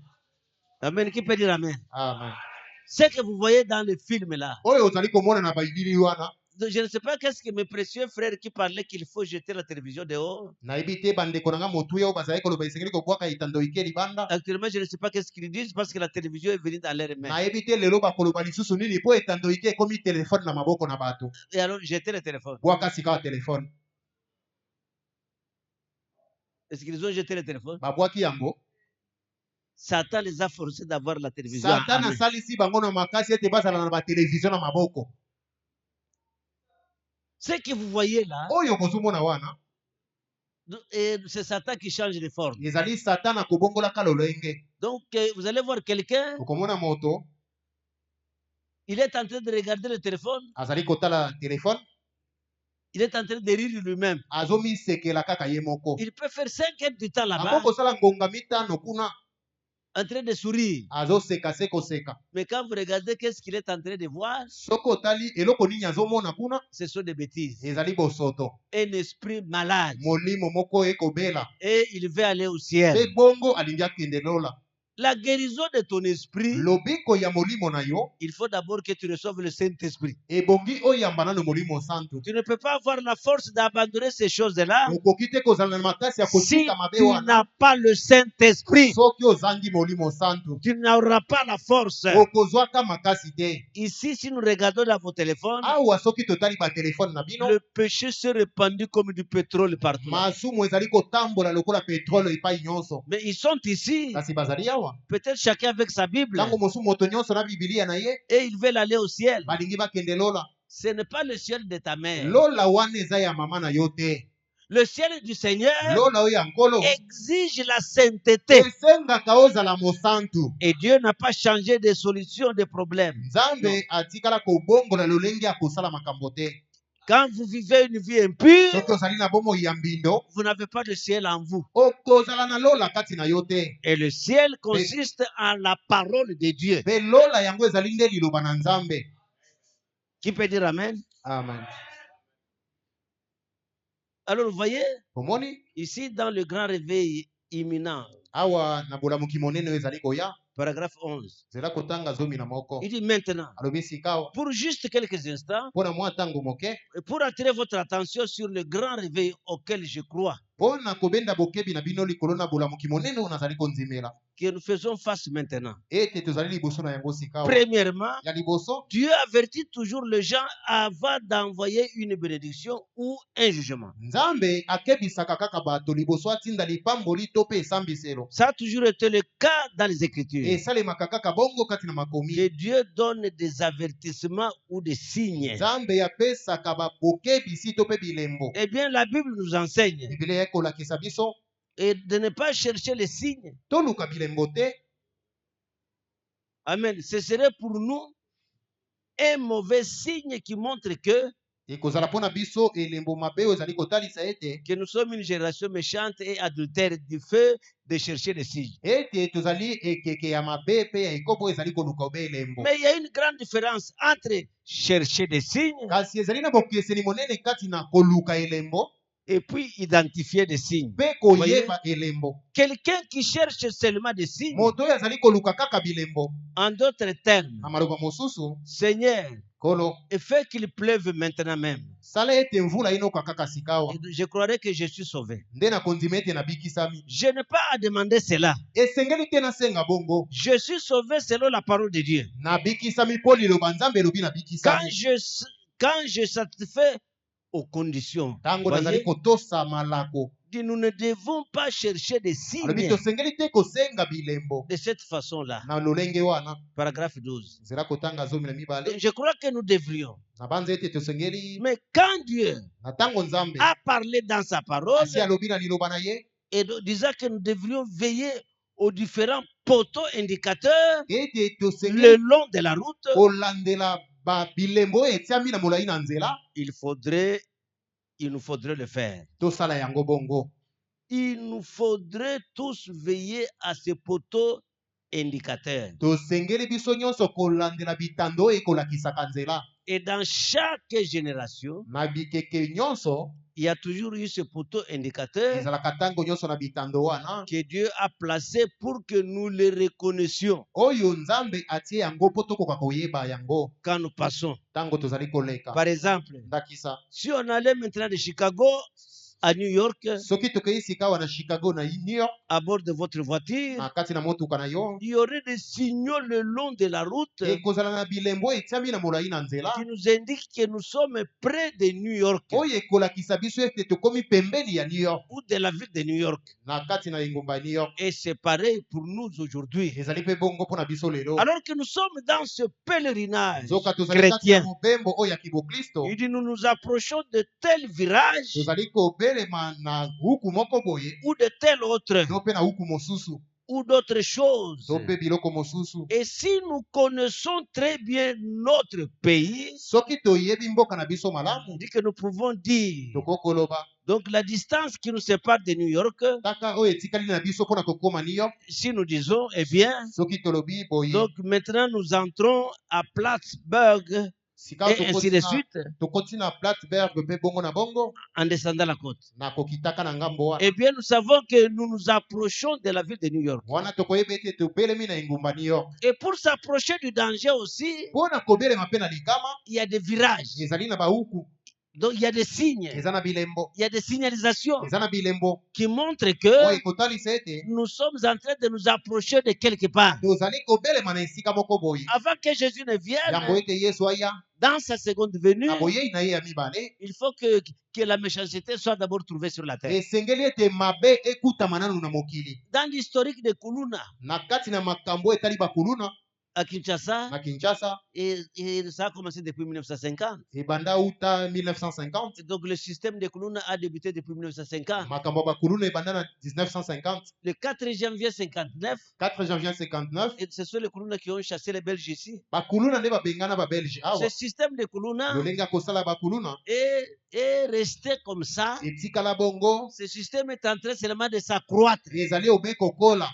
Amen. Qui peut dire Amen? Amen. Ce que vous voyez dans le film là, Oyo ozali komona na bayibili wana. je ne sais pas qu'est-ce que mes précieux frères qui parlaient qu'il faut jeter la télévision dehors. Nayebi te bandeko na nga motu oyo bazali koloba esengeli kobwaka etando ike libanda. Actuellement, je ne sais pas qu'est-ce qu'ils disent parce que la télévision est venue dans leur main. Nayebi te lelo bakoloba lisusu nini po etando ike ekomi telefone na maboko na bato. Et alors, jeter le téléphone. Bwaka sika wa telefone. Est-ce qu'ils ont jeté le téléphone? Babwaki yango. Satan les a forcés d'avoir la télévision. Satan en main. asalisi bango na makasi ete bazala na batelevizio na maboko. Ce que vous voyez là, Oyo kozomona wana. c'est Satan qui change de forme. Ezali Satan akobongolaka lolenge. Donc, vous allez voir quelqu'un, Okomona moto. il est en train de regarder le téléphone, Azali kotala telefone. il est en train de rire lui-même. Azomisekela kaka ye moko. Il peut faire 5 heures du temps là-bas, Ako kosala ngonga mitano kuna. en train de sourire. Azoseka se koseka. Mais quand vous regardez qu'est-ce qu'il est en train de voir, Soko tali eloko nini azomona kuna. ce sont des bêtises. Ezali bosoto. Un esprit malade. Molimo moko ekobela. Et il veut aller au ciel. Pe bongo alingi akende lola. La guérison de ton esprit, Lobiko ya molimo na yo. il faut d'abord que tu reçoives le Saint-Esprit. Ebongi oyamba nano molimo santu. Tu ne peux pas avoir la force d'abandonner ces choses-là Okoki te kozala na makasi ya si kotika mabe tu wana. n'as pas le Saint-Esprit. Soki ozangi molimo santu. Tu n'auras pas la force. Okozwaka makasi te. Ici, si nous regardons dans vos téléphones, Awa soki totali ba telefone na bino. le péché s'est répandu comme du pétrole partout. Masumu ezali kotambola lokola petrole epai nyonso. Mais ils sont ici, Kasi bazali awa. peut-être chacun avec sa Bible, Tango mosu moto nyonso na bibilia na ye. et ils veulent aller au ciel. Balingi bakende lola. Ce n'est pas le ciel de ta mère. Lola wana eza ya mama na yo te. Le ciel du Seigneur lola oyo ya nkolo exige la sainteté. esengaka ozala mosantu. Et Dieu n'a pas changé de solution des problèmes. Nzambe atikala kobongola lolenge ya kosala makambo te. Quand vous vivez une vie impure, Soki ozali na bomoi ya mbindo vous n'avez pas de ciel en vous. okozala na lola kati na yo te. Et le ciel consiste en la parole de Dieu. Mpe lola yango ezali nde liloba na Nzambe. Qui peut dire Amen? Amen. Alors vous voyez, Omoni ici dans le grand réveil imminent, awa na bolamuki monene oyo ezali koya paragraphe 11, zela kotanga zomi na moko il dit maintenant, alobi sikawa pour juste quelques instants, mpona mwa ntango moke pour attirer votre attention sur le grand réveil auquel je crois, mpona kobenda bokebi na bino likolo na bolamuki monene oyo nazali kondimela que nous faisons face maintenant. ete tozali liboso na yango sikawa. Premièrement, Ya liboso Dieu avertit toujours les gens avant d'envoyer une bénédiction ou un jugement. Nzambe akebisaka kaka bato liboso atinda lipamboli to mpe esambiselo. Ça a toujours été le cas dans les Écritures. Esalemaka kaka bongo kati na makomi. Que Dieu donne des avertissements ou des signes. Nzambe apesaka bokebisi to mpe bilembo. Eh bien, la Bible nous enseigne Biblia ekolakisa biso et de ne pas chercher les signes. toluka bilembo te. Amen. Ce serait pour nous un mauvais signe qui montre que Ekozala mpona biso elembo mabe oyo ezali kotalisa ete nous sommes une génération méchante et adultère du fait de chercher les signes. ete tozali ekeke ya mabe mpe ya ekobo oyo ezali koluka obe elembo. Mais il y a une grande différence entre chercher des signes Kasi ezali na bokeseni monene kati na koluka elembo et puis identifier des signes. mpe koyeba elembo. Quelqu'un qui cherche seulement des signes, Moto oyo azali koluka kaka bilembo. en d'autres termes, Na maloba mosusu Seigneur, kolo et fait qu'il pleuve maintenant même. sala ete mvula inoka kaka sikawa Et je croirais que je suis sauvé. nde nakondima ete nabikisami. Je n'ai pas à demander cela. Esengeli te nasenga bongo. Je suis sauvé selon la parole de Dieu. Nabikisami mpo liloba Nzambe elobi nabikisami. Quand je satisfais aux conditions, Ntango voyez, nazali kotosa malako nous ne devons pas chercher des alobi signes tosengeli te kosenga bilembo de cette façon-là. na lolenge wana. Paragraphe 12. Nzela kotanga zomi na mibale Je crois que nous devrions. na banza ete tosengeli Mais quand Dieu na ntango Nzambe a parlé dans sa parole, asi alobi na liloba na ye et disant que nous devrions veiller aux différents poteaux indicateurs ete le tosengeli long de la route, kolandela bilembo oyo etiami na molai na nzela il nous faudrait le faire. tosala yango bongo. Il nous faudrait tous veiller à ces poteaux indicateurs. Tosengeli biso nyonso kolandela bitando oyo ekolakisaka nzela. Et dans chaque génération, Na bikeke nyonso il y a toujours eu ce poteau indicateur ezalaka ntango nyonso na bitando wana que Dieu a placé pour que nous les reconnaissions oyo Nzambe atie yango mpo tokoka koyeba yango quand nous passons. ntango tozali koleka. Par exemple, Ndakisa si on allait maintenant de Chicago à New York soki tokei sika wana Chicago na New York à bord de votre voiture, na kati na motuka na yo il y aurait des signaux le long de la route ekozala na bilembo etiami na molai na nzela qui nous indiquent que nous sommes près de New York oyo ekolakisa biso ete tokomi pembeni ya New York ou de la ville de New York. na kati na engumba ya New York. Et c'est pareil pour nous aujourd'hui. Ezali mpe bongo mpona biso lelo Alors que nous sommes dans ce pèlerinage nzoka tozali kati ya chrétien, mobembo oyo ya kiboklisto il dit nous nous approchons de tel virage tozali kobelema na huku moko boye ou de tel autre to mpe na huku mosusu ou d'autres choses. to mpe biloko mosusu. Et si nous connaissons très bien notre pays, Soki toyebi mboka na biso on malamu dit que nous pouvons dire, tokokoloba donc la distance qui nous sépare de New York, kaka oyo etikali na biso mpona kokóma New York. si nous disons, eh bien, Soki tolobi boye donc maintenant nous entrons à Plattsburgh sika et ainsi de suite tokoti na Plattsburgh mpe bongo na bongo en descendant la côte. na kokitaka na ngambo wana Eh bien, nous savons que nous nous approchons de la ville de New York. wana tokoyeba ete tobelemi na engumba New York. Et pour s'approcher du danger aussi, mpona kobelema mpe na likama il y a des virages. ezali na bahuku Donc, il y a des signes, eza na bilembo il y a des signalisations eza na bilembo qui montrent oyo que ekotalisa ete nous sommes en train de nous approcher de quelque part. tozali kobelema na esika moko boye Avant que Jésus ne yango vienne, ete Yesu aya dans sa seconde venue, na boyei na ye ya mibale il faut que la méchanceté soit d'abord trouvée sur la terre. esengeli ete mabe ekutama nanu na mokili. Dans l'historique de Kuluna, Na kati na makambo etali bakuluna à Kinshasa na Kinshasa et ça a commencé depuis 1950. ebanda uta 1950. Et donc le système de Kuluna a débuté depuis 1950. Makambo bakuluna ebanda na 1950. Le 4 janvier 59, 4 janvier 59 et ce sont les Kuluna qui ont chassé les Belges ici. bakuluna nde babengana babelge awa. Ce système de Kuluna Lolenge akosala bakuluna est resté comme ça. etikala bongo Ce système est en train seulement de s'accroître. ezali obekokola.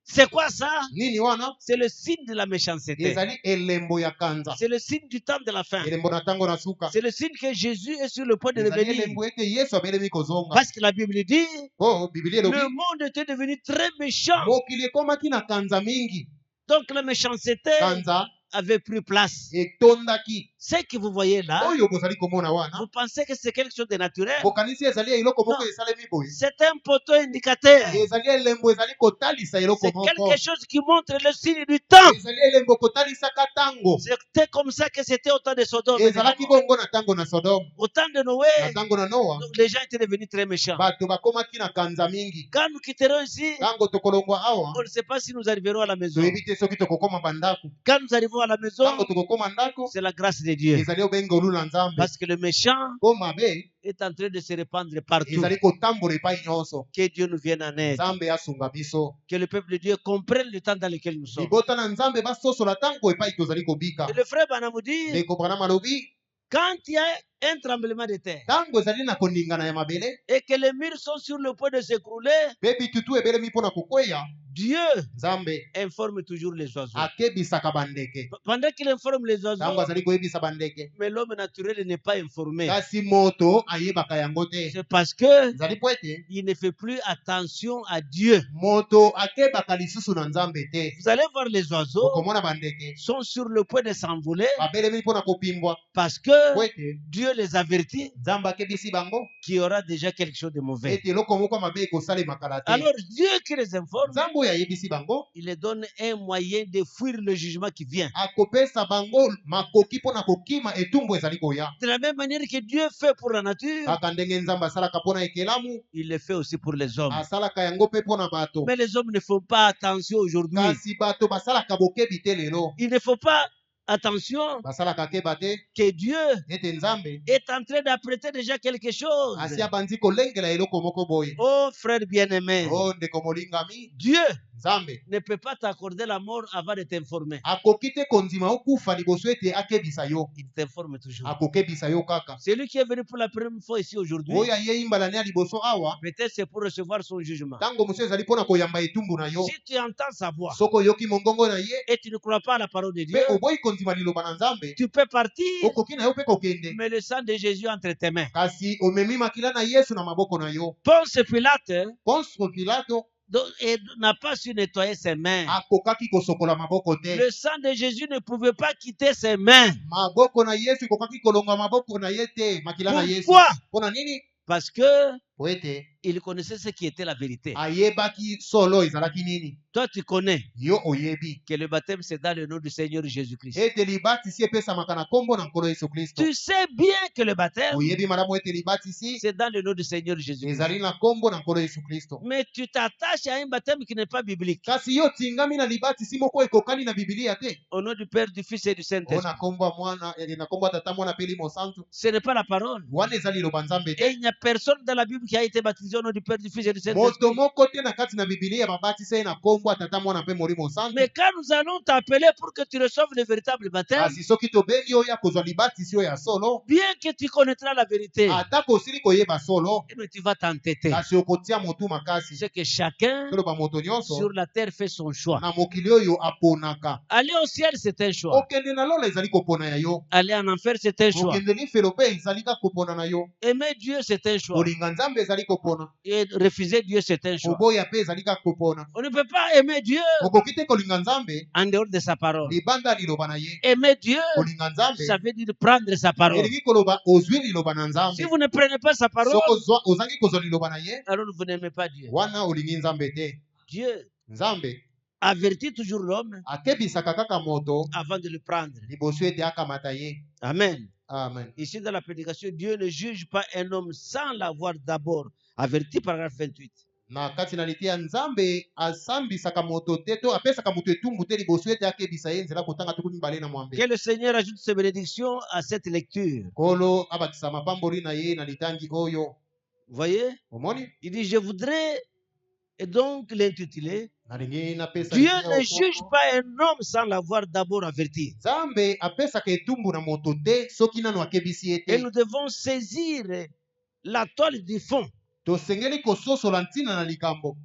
C'est quoi ça? Nini wana? C'est le signe de la méchanceté. Ezali elembo ya kanza. C'est le signe du temps de la fin. Elembo na tango na suka. C'est le signe que Jésus est sur le point de Ezali revenir. elembo ete Yesu abelemi kozonga. Parce que la Bible dit, Oh, Biblia elobi le monde était devenu très méchant. mokili ekomaki na kanza mingi. Donc la méchanceté Kanza avait pris place. etondaki. Ce que vous voyez là, Oyo bozali komona wana. vous pensez que c'est quelque chose de naturel? Bokanisi ezali eloko moko Non. esalemi boye. C'est un poteau indicateur. Ezali elembo ezali kotalisa eloko C'est moko. quelque chose qui montre le signe du temps. Ezali elembo kotalisaka tango. C'était comme ça que c'était au temps de Sodome. Ezalaki bongo na tango na Sodome. Au temps de Noé, Na tango na Noa. donc les gens étaient devenus très méchants. Bato bakomaki na kanza mingi. Quand nous quitterons ici, Tango tokolongwa awa. on ne sait pas si nous arriverons à la maison. Toyebi te soki tokokoma bandako. Quand nous arrivons à la maison, Tango tokokoma ndako. c'est la grâce de Dieu. Ezali obenga olu na Nzambe. Parce que le méchant Po mabe est en train de se répandre partout. ezali kotambola epai nyonso. Que Dieu nous vienne en aide. Nzambe asunga biso. Que le peuple de Dieu comprenne le temps dans lequel nous sommes. Libota na Nzambe basosola tango epai tozali kobika. Et le frère Branham dit, Ndeko Branham alobi quand il y a un tremblement de terre tango ezali na koningana ya mabele et que les murs sont sur le point de s'écrouler, mpe bitutu ebelemi mpo na kokweya. Dieu Nzambe informe toujours les oiseaux. akebisaka bandeke. Pendant qu'il informe les Tango oiseaux, azali koyebisa bandeke. mais l'homme naturel n'est pas informé. Kasi moto ayebaka yango te. C'est parce que Ezali po ete il ne fait plus attention à Dieu. moto akebaka lisusu na Nzambe te. Vous allez voir les oiseaux Okomona bandeke sont sur le point de s'envoler babelemi mpo na kopimbwa. parce que Po ete Dieu les avertit Nzambe akebisi bango qu'il y aura déjà quelque chose de mauvais. ete eloko moko mabe ekosalemaka na te. Alors Dieu qui les informe, Nzambe oyo ayebisi bango il les donne un moyen de fuir le jugement qui vient. akopesa bango makoki mpo na kokima etumbu ezali koya. De la même manière que Dieu fait pour la nature, Kaka ndenge Nzambe asalaka mpo na ekelamu il le fait aussi pour les hommes. asalaka yango mpe mpo na bato. Mais les hommes ne font pas attention aujourd'hui. Kasi bato basalaka bokebi te lelo. Il ne faut pas attention Basalaka keba te que Dieu ete Nzambe est en train d'apprêter déjà quelque chose. asi abandi kolengela eloko moko boye. Oh frère bien-aimé, Oh ndeko molingami, Dieu Nzambe ne peut pas t'accorder la mort avant de t'informer. akoki te kondima okufa liboso ete akebisa yo. Il t'informe toujours. Akokebisa yo kaka. Celui qui est venu pour la première fois ici aujourd'hui, Oyo ayei mbala ne ya liboso awa peut-être c'est pour recevoir son jugement. tango mosu ezali mpo na koyamba etumbu na yo. Si tu entends sa voix Soko oyoki mongongo na ye et tu ne crois pas à la parole de Dieu, mpe oboyi kondima liloba na Nzambe, tu peux partir, okoki na yo mpe kokende. mais le sang de Jésus entre tes mains. Kasi omemi makila na Yesu na maboko na yo. Ponce Pilate Ponce Pilato n'a pas su nettoyer ses mains. akokaki kosokola maboko te. Le sang de Jésus ne pouvait pas quitter ses mains. Maboko na Yesu ekokaki kolonga maboko na ye te. Makila na Yesu. Pourquoi? Mpona nini? Parce que Po ete il connaissait ce qui était la vérité. ayebaki solo ezalaki nini. Toi, tu connais Yo oyebi que le baptême, c'est dans le nom du Seigneur Jésus-Christ. ete libatisi epesamaka na kombo na nkolo Yesu Kristo. Tu sais bien que le baptême, Oyebi malamu ete libatisi c'est dans le nom du Seigneur Jésus-Christ. ezali na kombo na nkolo Yesu Kristo. Mais tu t'attaches à un baptême qui n'est pas biblique. Kasi yo tingami na libatisi moko ekokani na Biblia te. Au nom du Père, du Fils et du Saint-Esprit. Ona kombo ya mwana na kombo ya tata mwana pe limo santu. Ce n'est pas la parole. Wana ezali liloba Nzambe Et te. il n'y a personne dans la Bible qui a été baptisé au nom du Père, du Fils et du Saint-Esprit. Moto moko te na kati na Biblia babatisa ye na kombo ya tata mwana pe molimo santu. Mais quand nous allons t'appeler pour que tu reçoives le véritable baptême, Kasi soki tobengi oyo ya kozwa libatisi oyo ya solo, bien que tu connaîtras la vérité, atako osili koyeba solo, mais tu vas t'entêter. kasi okotia motu makasi. C'est que chacun Toloba moto nyonso sur la terre fait son choix. na mokili oyo aponaka. Aller au ciel, c'est un choix. Okende na lola ezali kopona ya yo. Aller en enfer, c'est un choix. Okende lifelo mpe ezali kaka kopona na yo. Aimer Dieu, c'est un choix. Kolinga Nzambe ezali kopona. Et refuser Dieu, c'est un choix. Koboya mpe ezali kaka kopona. On ne peut pas aimer Dieu Okoki te kolinga Nzambe en dehors de sa parole. libanda liloba na ye. Aimer Dieu, Kolinga Nzambe ça veut dire prendre sa parole. elingi koloba ozwi liloba na Nzambe. Si vous ne prenez pas sa parole, Soko ozangi kozwa liloba na ye, alors vous n'aimez pas Dieu. wana olingi Nzambe te. Dieu Nzambe avertit toujours l'homme akebisaka kaka moto avant de le prendre. liboso ete akamata ye. Amen. Amen. Ici dans la prédication, Dieu ne juge pas un homme sans l'avoir d'abord averti, paragraphe 28. na kati na likia nzambe asambisaka moto te to apesaka moto etumbu te liboso ete akebisa ye nzela kotanga tuku mibale na mwambe. Que le Seigneur ajoute ses bénédictions à cette lecture. Kolo abakisa mapamboli na ye na litangi oyo. Vous voyez? Omoni? Il dit, je voudrais, et donc l'intituler, Nalingi na pesa Dieu likia ne oyo. juge pas un homme sans l'avoir d'abord averti. Nzambe apesaka etumbu na moto te soki nano akebisi ye Et te. nous devons saisir la toile du fond, Tosengeli kososola ntina na likambo.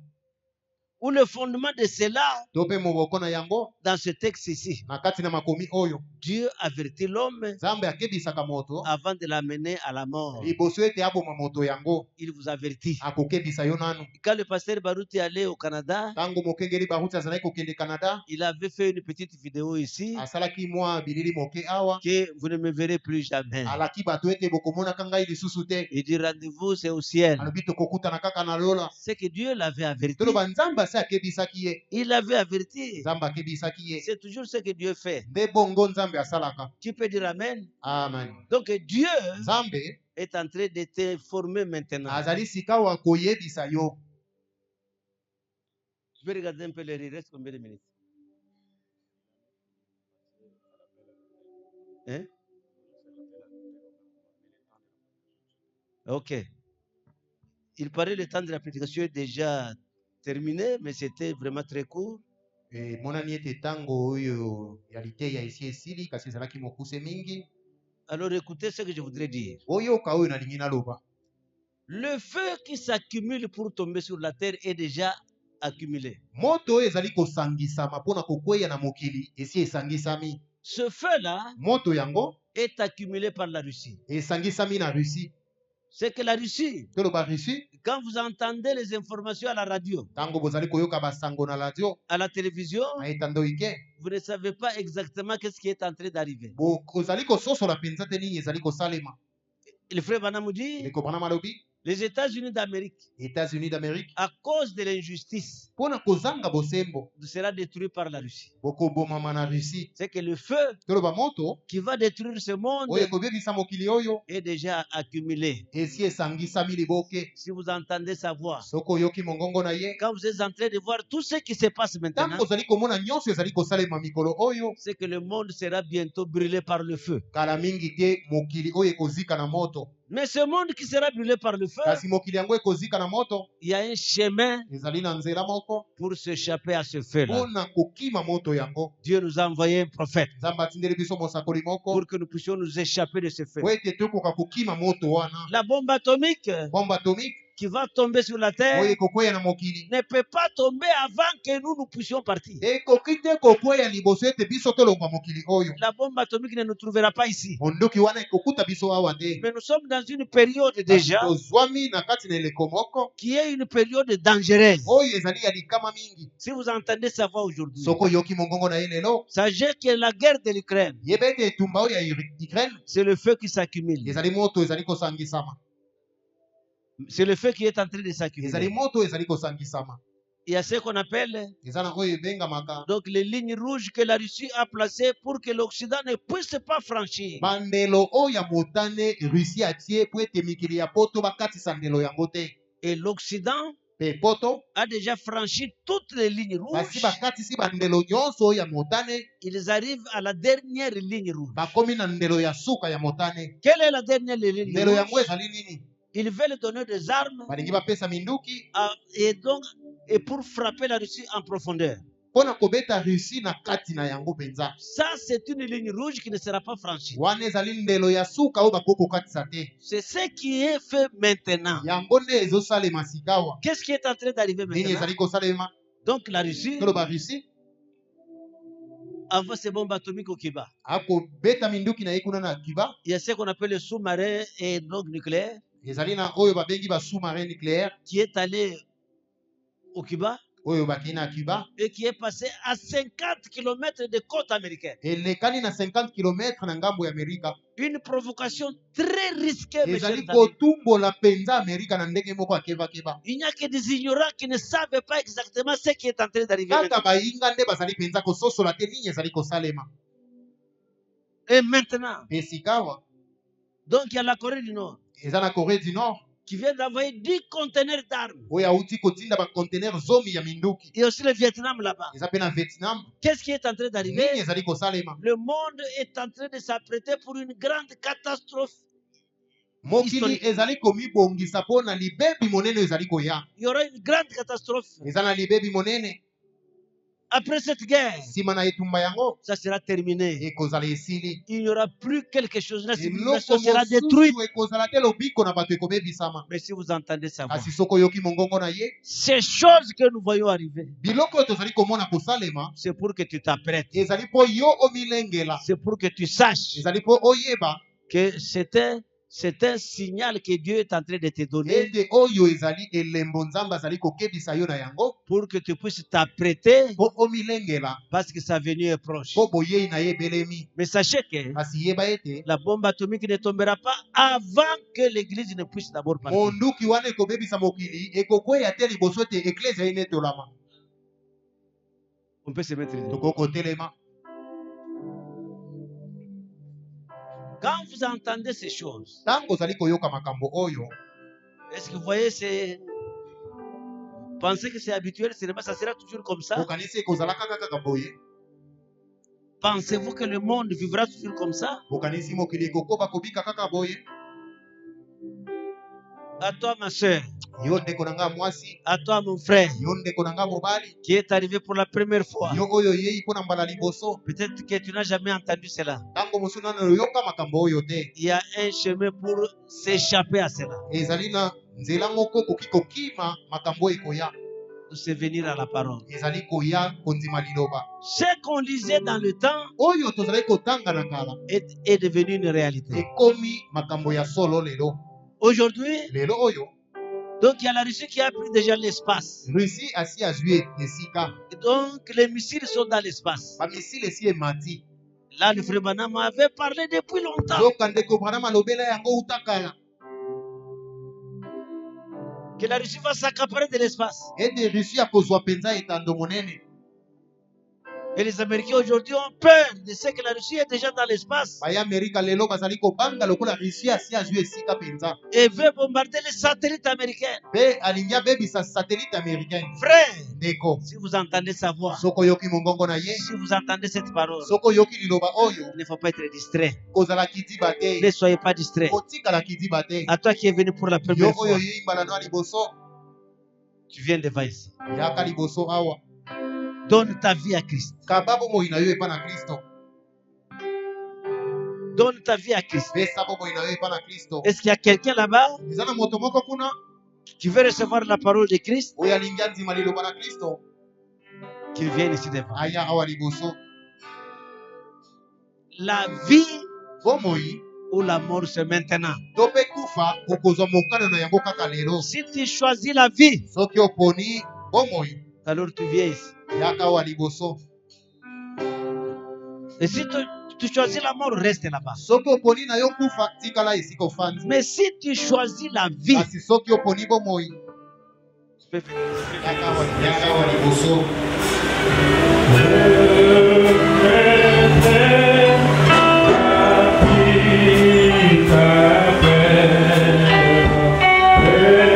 ou le fondement de cela To pe moboko na yango dans ce texte ici. na kati na makomi oyo. Dieu avertit l'homme Nzambe akebisaka moto avant de l'amener à la mort. liboso ete aboma moto yango. Il vous avertit. Akokebisa yo nanu. Quand le pasteur Baruti est allé au Canada, Tango mokengeli baruti azalaki kokende Canada, il avait fait une petite vidéo ici asalaki mwa bilili moke awa, que vous ne me verrez plus jamais. alaki bato ete bokomonaka ngai lisusu te. Il dit rendez-vous, c'est au ciel. Alobi tokokutana kaka na lola. C'est que Dieu l'avait averti. Toloba nzambe ase akebisaki ye. Il l'avait averti. Nzambe akebisaki ye. C'est toujours ce que Dieu fait. Nde bongo nzambe asalaka. Tu peux dire Amen. Amen. Donc Dieu Nzambe est en train de te former maintenant. azali sika wa koyebisa yo. Je vais regarder un peu l'heure. Il reste combien de minutes? Hein? Ok. Il paraît le temps de la prédication est déjà terminé, mais c'était vraiment très court. Monani ete tango oyo ya liteya esi esili kasi ezalaki mokuse mingi. Alors écoutez ce que je voudrais dire. Oyoka oyo nalingi naloba. Le feu qui s'accumule pour tomber sur la terre est déjà accumulé. Moto oyo ezali kosangisama mpona kokweya na mokili esi esangisami. Ce feu-là Moto yango est accumulé par la Russie. esangisami na Russie. C'est que la Russie, Toloba Russie, quand vous entendez les informations à la radio, tango bozali koyoka basango na radio, à la télévision, na etando ike, vous ne savez pas exactement qu'est-ce qui est en train d'arriver. kozali kososola penza te nini ezali kosalema. Le frère Banamou dit, Ndeko bana malobi, les États-Unis d'Amérique, États-Unis d'Amérique, à cause de l'injustice, mpona kozanga bosembo, sera détruit par la Russie. bokobomama na Russie. C'est que le feu Toloba moto qui va détruire ce monde oyo ekobebisa mokili oyo est déjà accumulé. esi esangisami liboke. Si vous entendez sa voix, Soko oyoki mongongo na ye, quand vous êtes en train de voir tout ce qui se passe maintenant, tango ozali komona nyonso ezali kosalema mikolo oyo, c'est que le monde sera bientôt brûlé par le feu. kala mingi te mokili oyo ekozika na moto. Mais ce monde qui sera brûlé par le feu, Kasi mokili yango ekozika na moto, il y a un chemin ezali na nzela moko pour s'échapper à ce feu-là. mpona kokima moto yango. Dieu nous a envoyé un prophète Nzambe atindeli biso mosakoli moko pour que nous puissions nous échapper de ce feu. po ete tokoka kokima moto wana. La bombe atomique Bombe atomique qui va tomber sur la terre oyo ekokweya na mokili ne peut pas tomber avant que nous puissions partir. ekoki te kokweya liboso ete biso tolongwa mokili oyo. La bombe atomique ne nous trouvera pas ici. Mondoki wana ekokuta biso awa te. Mais nous sommes dans une période déjà tozwami na kati na eleko moko qui est une période dangereuse. oyo ezali ya likama mingi. Si vous entendez sa voix aujourd'hui, Soko oyoki mongongo na ye lelo, sachez que la guerre de l'Ukraine, yeba ete etumba oyo ya Ukraine c'est le feu qui s'accumule. ezali moto ezali kosangisama. C'est le feu qui est en train de Ezali s'accumuler. moto ezali kosangisama. Il y a ce qu'on appelle Eza na oyo ebengamaka donc les lignes rouges que la Russie a placées pour que l'Occident ne puisse pas franchir. bandelo oyo ya motane Russie atie po ete mikili ya poto bakatisa ndelo yango te. Et l'Occident Pe poto a déjà franchi toutes les lignes basi rouges. bakatisi bandelo nyonso oyo ya motane, Ils arrivent à la dernière ligne rouge. bakomi na ndelo ya suka ya motane. Quelle est la dernière ligne Ndelo yango rouge? ezali nini? Ils veulent donner des armes Balingi bapesa minduki et pour frapper la Russie en profondeur. mpona kobeta Russie na kati na yango penza. Ça, c'est une ligne rouge qui ne sera pas franchie. Wana ezali ndelo ya suka oyo bakoki kokatisa te. C'est ce qui est fait maintenant. Yango nde ezosalema sikawa. Qu'est-ce qui est en train d'arriver Nini maintenant? ezali kosalema? Donc la Russie Toloba Russie envoie ses bombes atomiques au Cuba. akobeta minduki na ye kuna na Cuba. Il y a ce qu'on appelle le sous-marin et donc nucléaire Ezali na oyo babengi ba sous-marin nucléaire qui est allé au Cuba oyo bakei na Cuba. et qui est passé à 50 km de côte américaine. Elekani na 50 km na ngambo ya Amerika. Une provocation très risquée, mes chers Ezali amis. kotumbola penza Amerika na ndenge moko akeba-keba. Il n'y a que des ignorants qui ne savent pas exactement ce qui est en train d'arriver. Kaka bayinga nde bazali penza kososola te nini ezali kosalema. Et maintenant, Pe sikawa donc il y a la Corée du Nord eza na Corée du Nord qui vient d'envoyer 10 conteneurs d'armes. oyo auti kotinda bacontener zomi ya minduki Et aussi le Vietnam là-bas. eza mpe na Vietnam. Qu'est-ce qui est en train d'arriver? Nini ezali kosalema? Le monde est en train de s'apprêter pour une grande catastrophe. Mokili Historique. ezali komibongisa mpo na libebi monene ezali koya. Il y aura une grande catastrophe. Eza na libebi monene. Après cette guerre, Nsima na etumba yango ça sera terminé. ekozala esili. Il n'y aura plus quelque chose. La Eloko civilisation sera détruite. mosusu ekozala te lobiko na bato ekobebisama. Mais si vous entendez ça, Kasi soki oyoki mongongo na ye, ces choses que nous voyons arriver, biloko oyo tozali komona kosalema c'est pour que tu t'apprêtes. ezali mpo yo omilengela, C'est pour que tu saches ezali mpo oyeba que c'est un signal que Dieu est en train de te donner ete oyo ezali elembo nzambe azali kokebisa yo na yango pour que tu puisses t'apprêter mpo omilengela parce que sa venue est proche. mpo boyei na ye ebelemi. Mais sachez que Kasi yeba ete la bombe atomique ne tombera pas avant que l'église ne puisse d'abord partir. monduki wana ekobebisa mokili ekokweya te liboso ete eklezia ye netolama. On peut se mettre dedans. Tokokotelema. Quand vous entendez ces choses, Ntango ozali koyoka makambo oyo, est-ce que vous voyez, pensez que c'est habituel, ça sera toujours comme ça? bokanisi ekozalaka kaka boye. Pensez-vous que le monde vivra toujours comme ça? Bokanisi mokili ekokoba kobika kaka boye. À toi, ma soeur, Yo ndeko na nga mwasi, à toi, mon frère, yo ndeko na nga mobali, qui est arrivé pour la première fois. yo oyo yei mpo na mbala liboso. Peut-être que tu n'as jamais entendu cela. Ntango mosusu nano oyoka makambo oyo te. Il y a un chemin pour s'échapper à cela, Ezali na nzela moko koki kokima makambo ekoya. de se venir à la parole. Ezali koya kondima liloba. Ce qu'on lisait dans le temps Oyo tozali kotanga na kala est devenu une réalité. ekomi makambo ya solo lelo. Aujourd'hui, Lelo oyo donc il y a la Russie qui a pris déjà l'espace. Russie asi azwi esika. Et donc les missiles sont dans l'espace. Bamisile esi emati. Là, le frère Branham avait parlé depuis longtemps. Yoka ndeko Branham alobela yango utakala. Que la Russie va s'accaparer de l'espace. Ete Russie akozwa penza etando monene. Et les Américains aujourd'hui ont peur de ce que la Russie est déjà dans l'espace Baya Amerika lelo bazali kobanga lokola Russie asi azwi esika penza. et veut bombarder les satellites américains. Pe alingi abebisa satellite américaine. Frère, Ndeko si vous entendez sa voix, soko yoki mongongo na ye, si vous entendez cette parole, soko yoki liloba oyo il ne faut pas être distrait. kozala kidiba te. Ne soyez pas distrait. Kotikala kidiba te. À toi qui es venu pour la Yo première fois, oyo yei mbala no liboso, tu viens devant ici. yaka liboso awa. Donne ta vie à Christ. Kaba bomoi na yo epa na Kristo. Donne ta vie à Christ. Pesa bomoi na yo epa na Kristo. Est-ce qu'il y a quelqu'un là-bas Eza na moto moko kuna qui veut recevoir la parole de Christ? oyo alingi andima liloba na Kristo. Qu'il vienne ici devant. Aya awa liboso. La vie Bomoi ou la mort, c'est maintenant. to mpe kufa okozwa mokano na yango kaka lelo. Si tu choisis la vie, Soki oponi bomoi alors tu viens ici. yaka awa liboso. Et si tu choisis la mort, reste là-bas. Soki oponi na yo kufa tikala esika ofandi. Mais si tu choisis la vie, Kasi soki oponi bomoi tu peux venir. yaka awa liboso.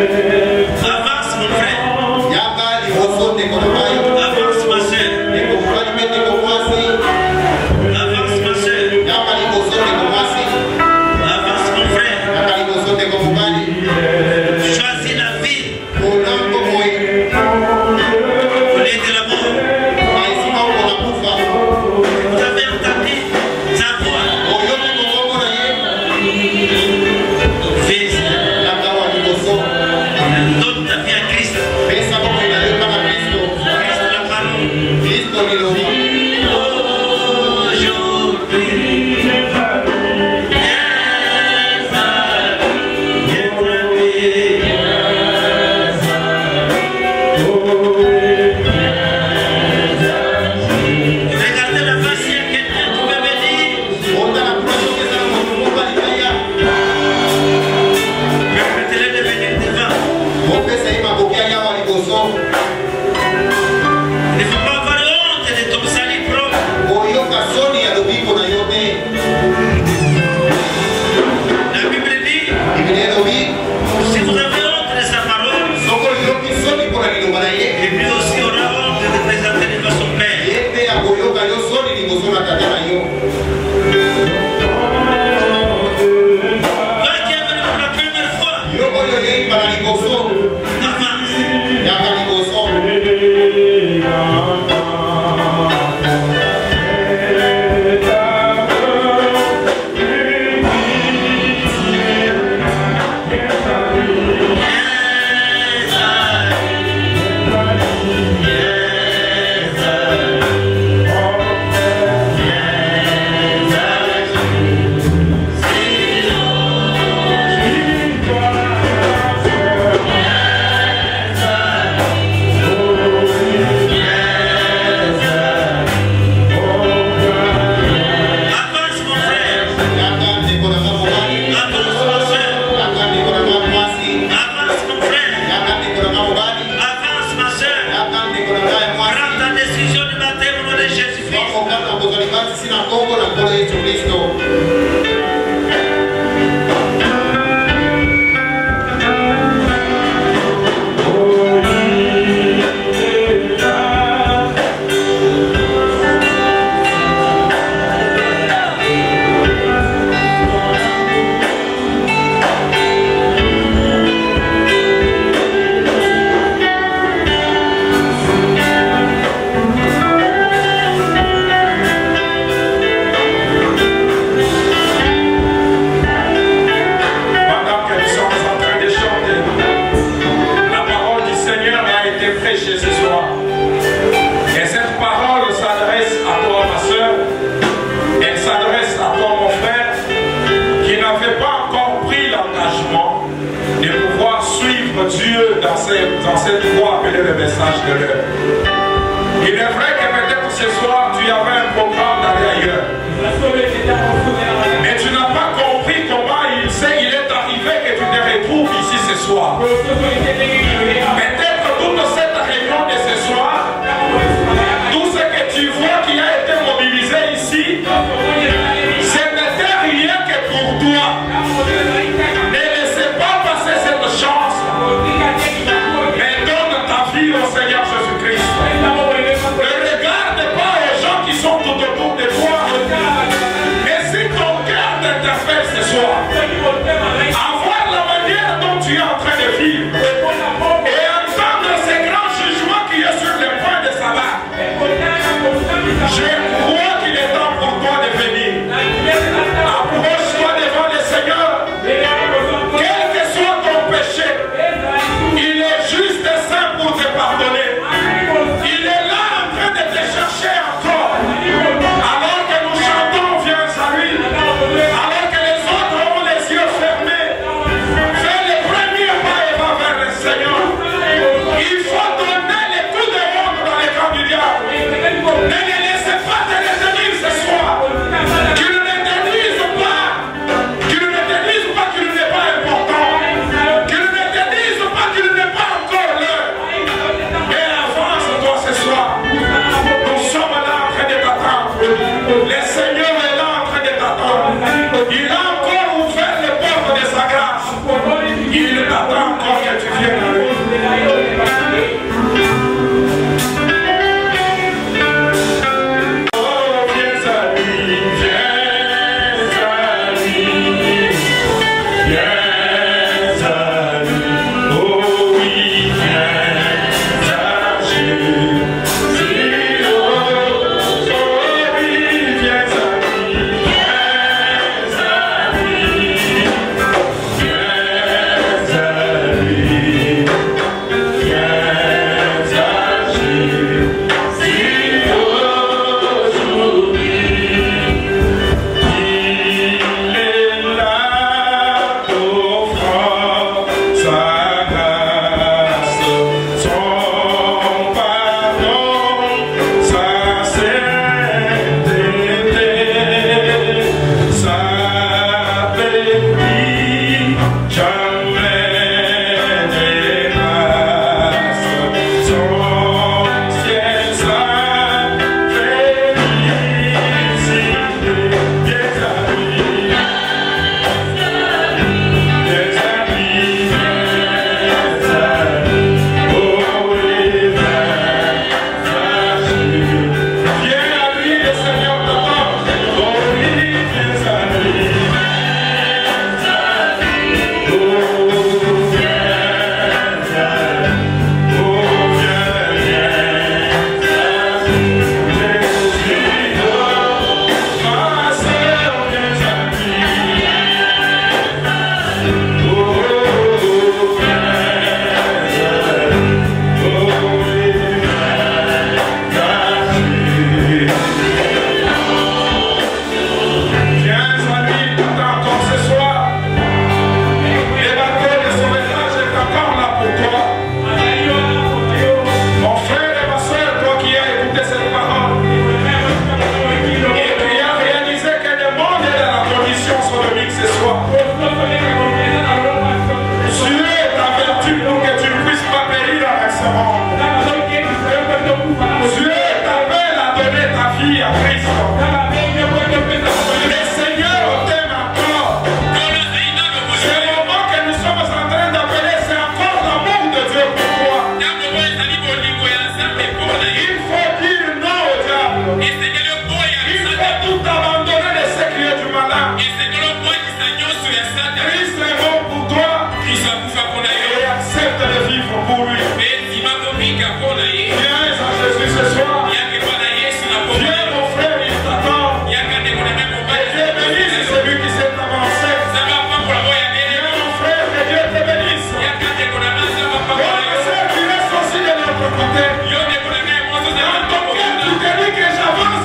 Avance mon frère, Yaka liboso ndeko na ngai. avance ma soeur, Ndeko mobali mpe ndeko mwasi. avance ma soeur, Yaka liboso ndeko mwasi. avance mon frère. Yaka liboso ndeko mobali. Choisis la vie Pona bomoi au lieu de la mort. na esika opona kufa. Vous avez entendu sa voix. Oyoki mongongo na ye. Viens ici. Yaka awa liboso. Donne ta vie à Christ. Pesa bomoi na yo epa na Kristo. Christ qui est venu pour la première fois, dans cette voie appelée le message de l'heure. Il est vrai que peut-être ce soir tu avais un programme d'aller ailleurs. Mais tu n'as pas compris comment il est arrivé que tu te retrouves ici ce soir. Peut-être toute cette réunion de ce soir, tout ce que tu vois qui a été mobilisé ici, ce n'était rien que pour toi. Ne laissez pas passer cette chance. Mais donne ta vie au Seigneur Jésus-Christ. Ne regarde pas les gens qui sont tout autour de toi. Mais si ton cœur t'interpelle ce soir, avoir la manière dont tu es en train de vivre et entendre ce grand jugement qui est sur le point de s'abattre, je crois qu'il est temps pour toi de venir. Approche-toi devant le Seigneur. Quel que soit ton péché, il est juste et saint pour te pardonner. Il est là en train de te chercher encore. Alors que nous chantons, viens à lui. Alors que les autres ont les yeux fermés, fais le premier pas et va vers le Seigneur.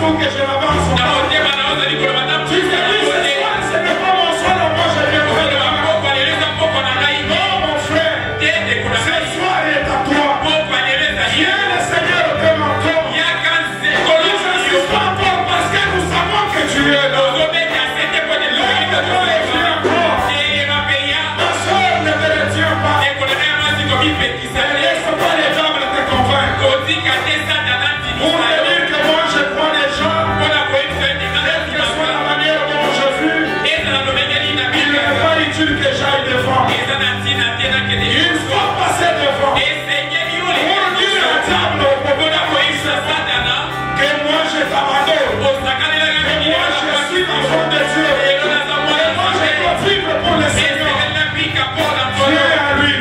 tout que je l'avance. Tu t'es dit, ce soir, ce n'est pas mon soir, moi je viens de faire. Non, mon frère, ce soir est à toi. Viens, le Seigneur te m'entend. Nous n'insistons pas encore parce que nous savons que tu es là. Ma soeur, ne te retiens pas. Ne laisse pas les hommes te convaincre. Pour te dire que moi je prends les gens, quelle que soit la manière dont je vis, il n'est pas utile que j'aille devant. Il faut passer devant. Pour dire à table que moi je t'abandonne, que moi je suis enfant de Dieu, que moi je dois vivre pour le Seigneur. Viens à lui.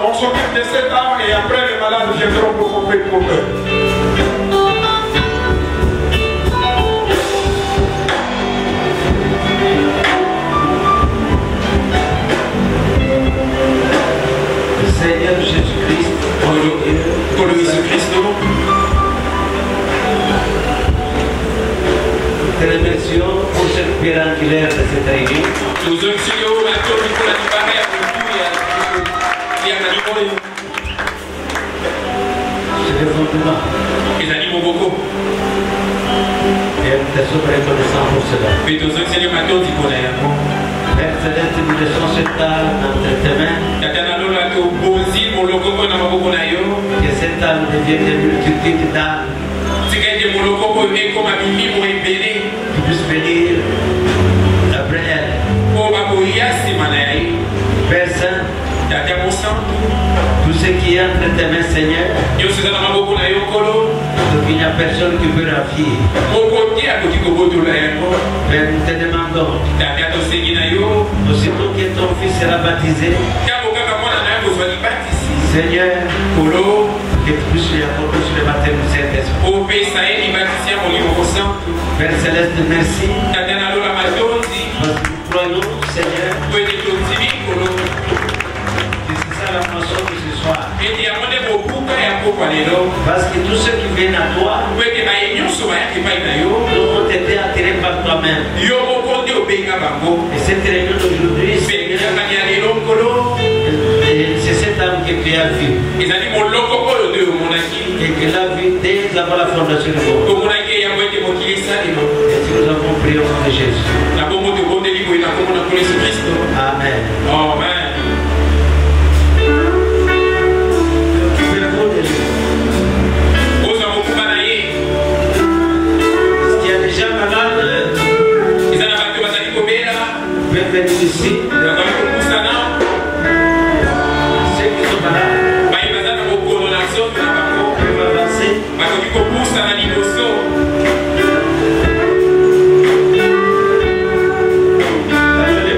On s'occupe de cette âme et après les malades viendront pour compter pour eux. direction pour cette pierre angulaire de cette réunion. C'est le fondement. Et nous te sommes reconnaissants pour cela. Père Céleste, nous laissons ce temps entre tes mains. Que cet âme devienne une multitude d'âmes qui puissent venir après elle. Père Saint, tout ce qui est entre tes mains, Seigneur, donc il n'y a personne qui peut rafier. Père, nous te demandons, aussitôt que ton fils sera baptisé, Seigneur, que tu puisses lui apporter sur le baptême du Saint-Esprit. Père Céleste, merci. Parce que nous croyons, Seigneur, que c'est ça la façon de ce soir. Parce que tous ceux qui viennent à toi ont été attirés par toi-même. Et cette réunion d'aujourd'hui, c'est cette âme que tu as vue. Et que l'a vue dès avant la fondation du monde. Et si nous avons prié au nom de Jésus. Amen. Amen. Venez ici. Ceux qui sont malades peuvent avancer. Allez,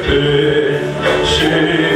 péché.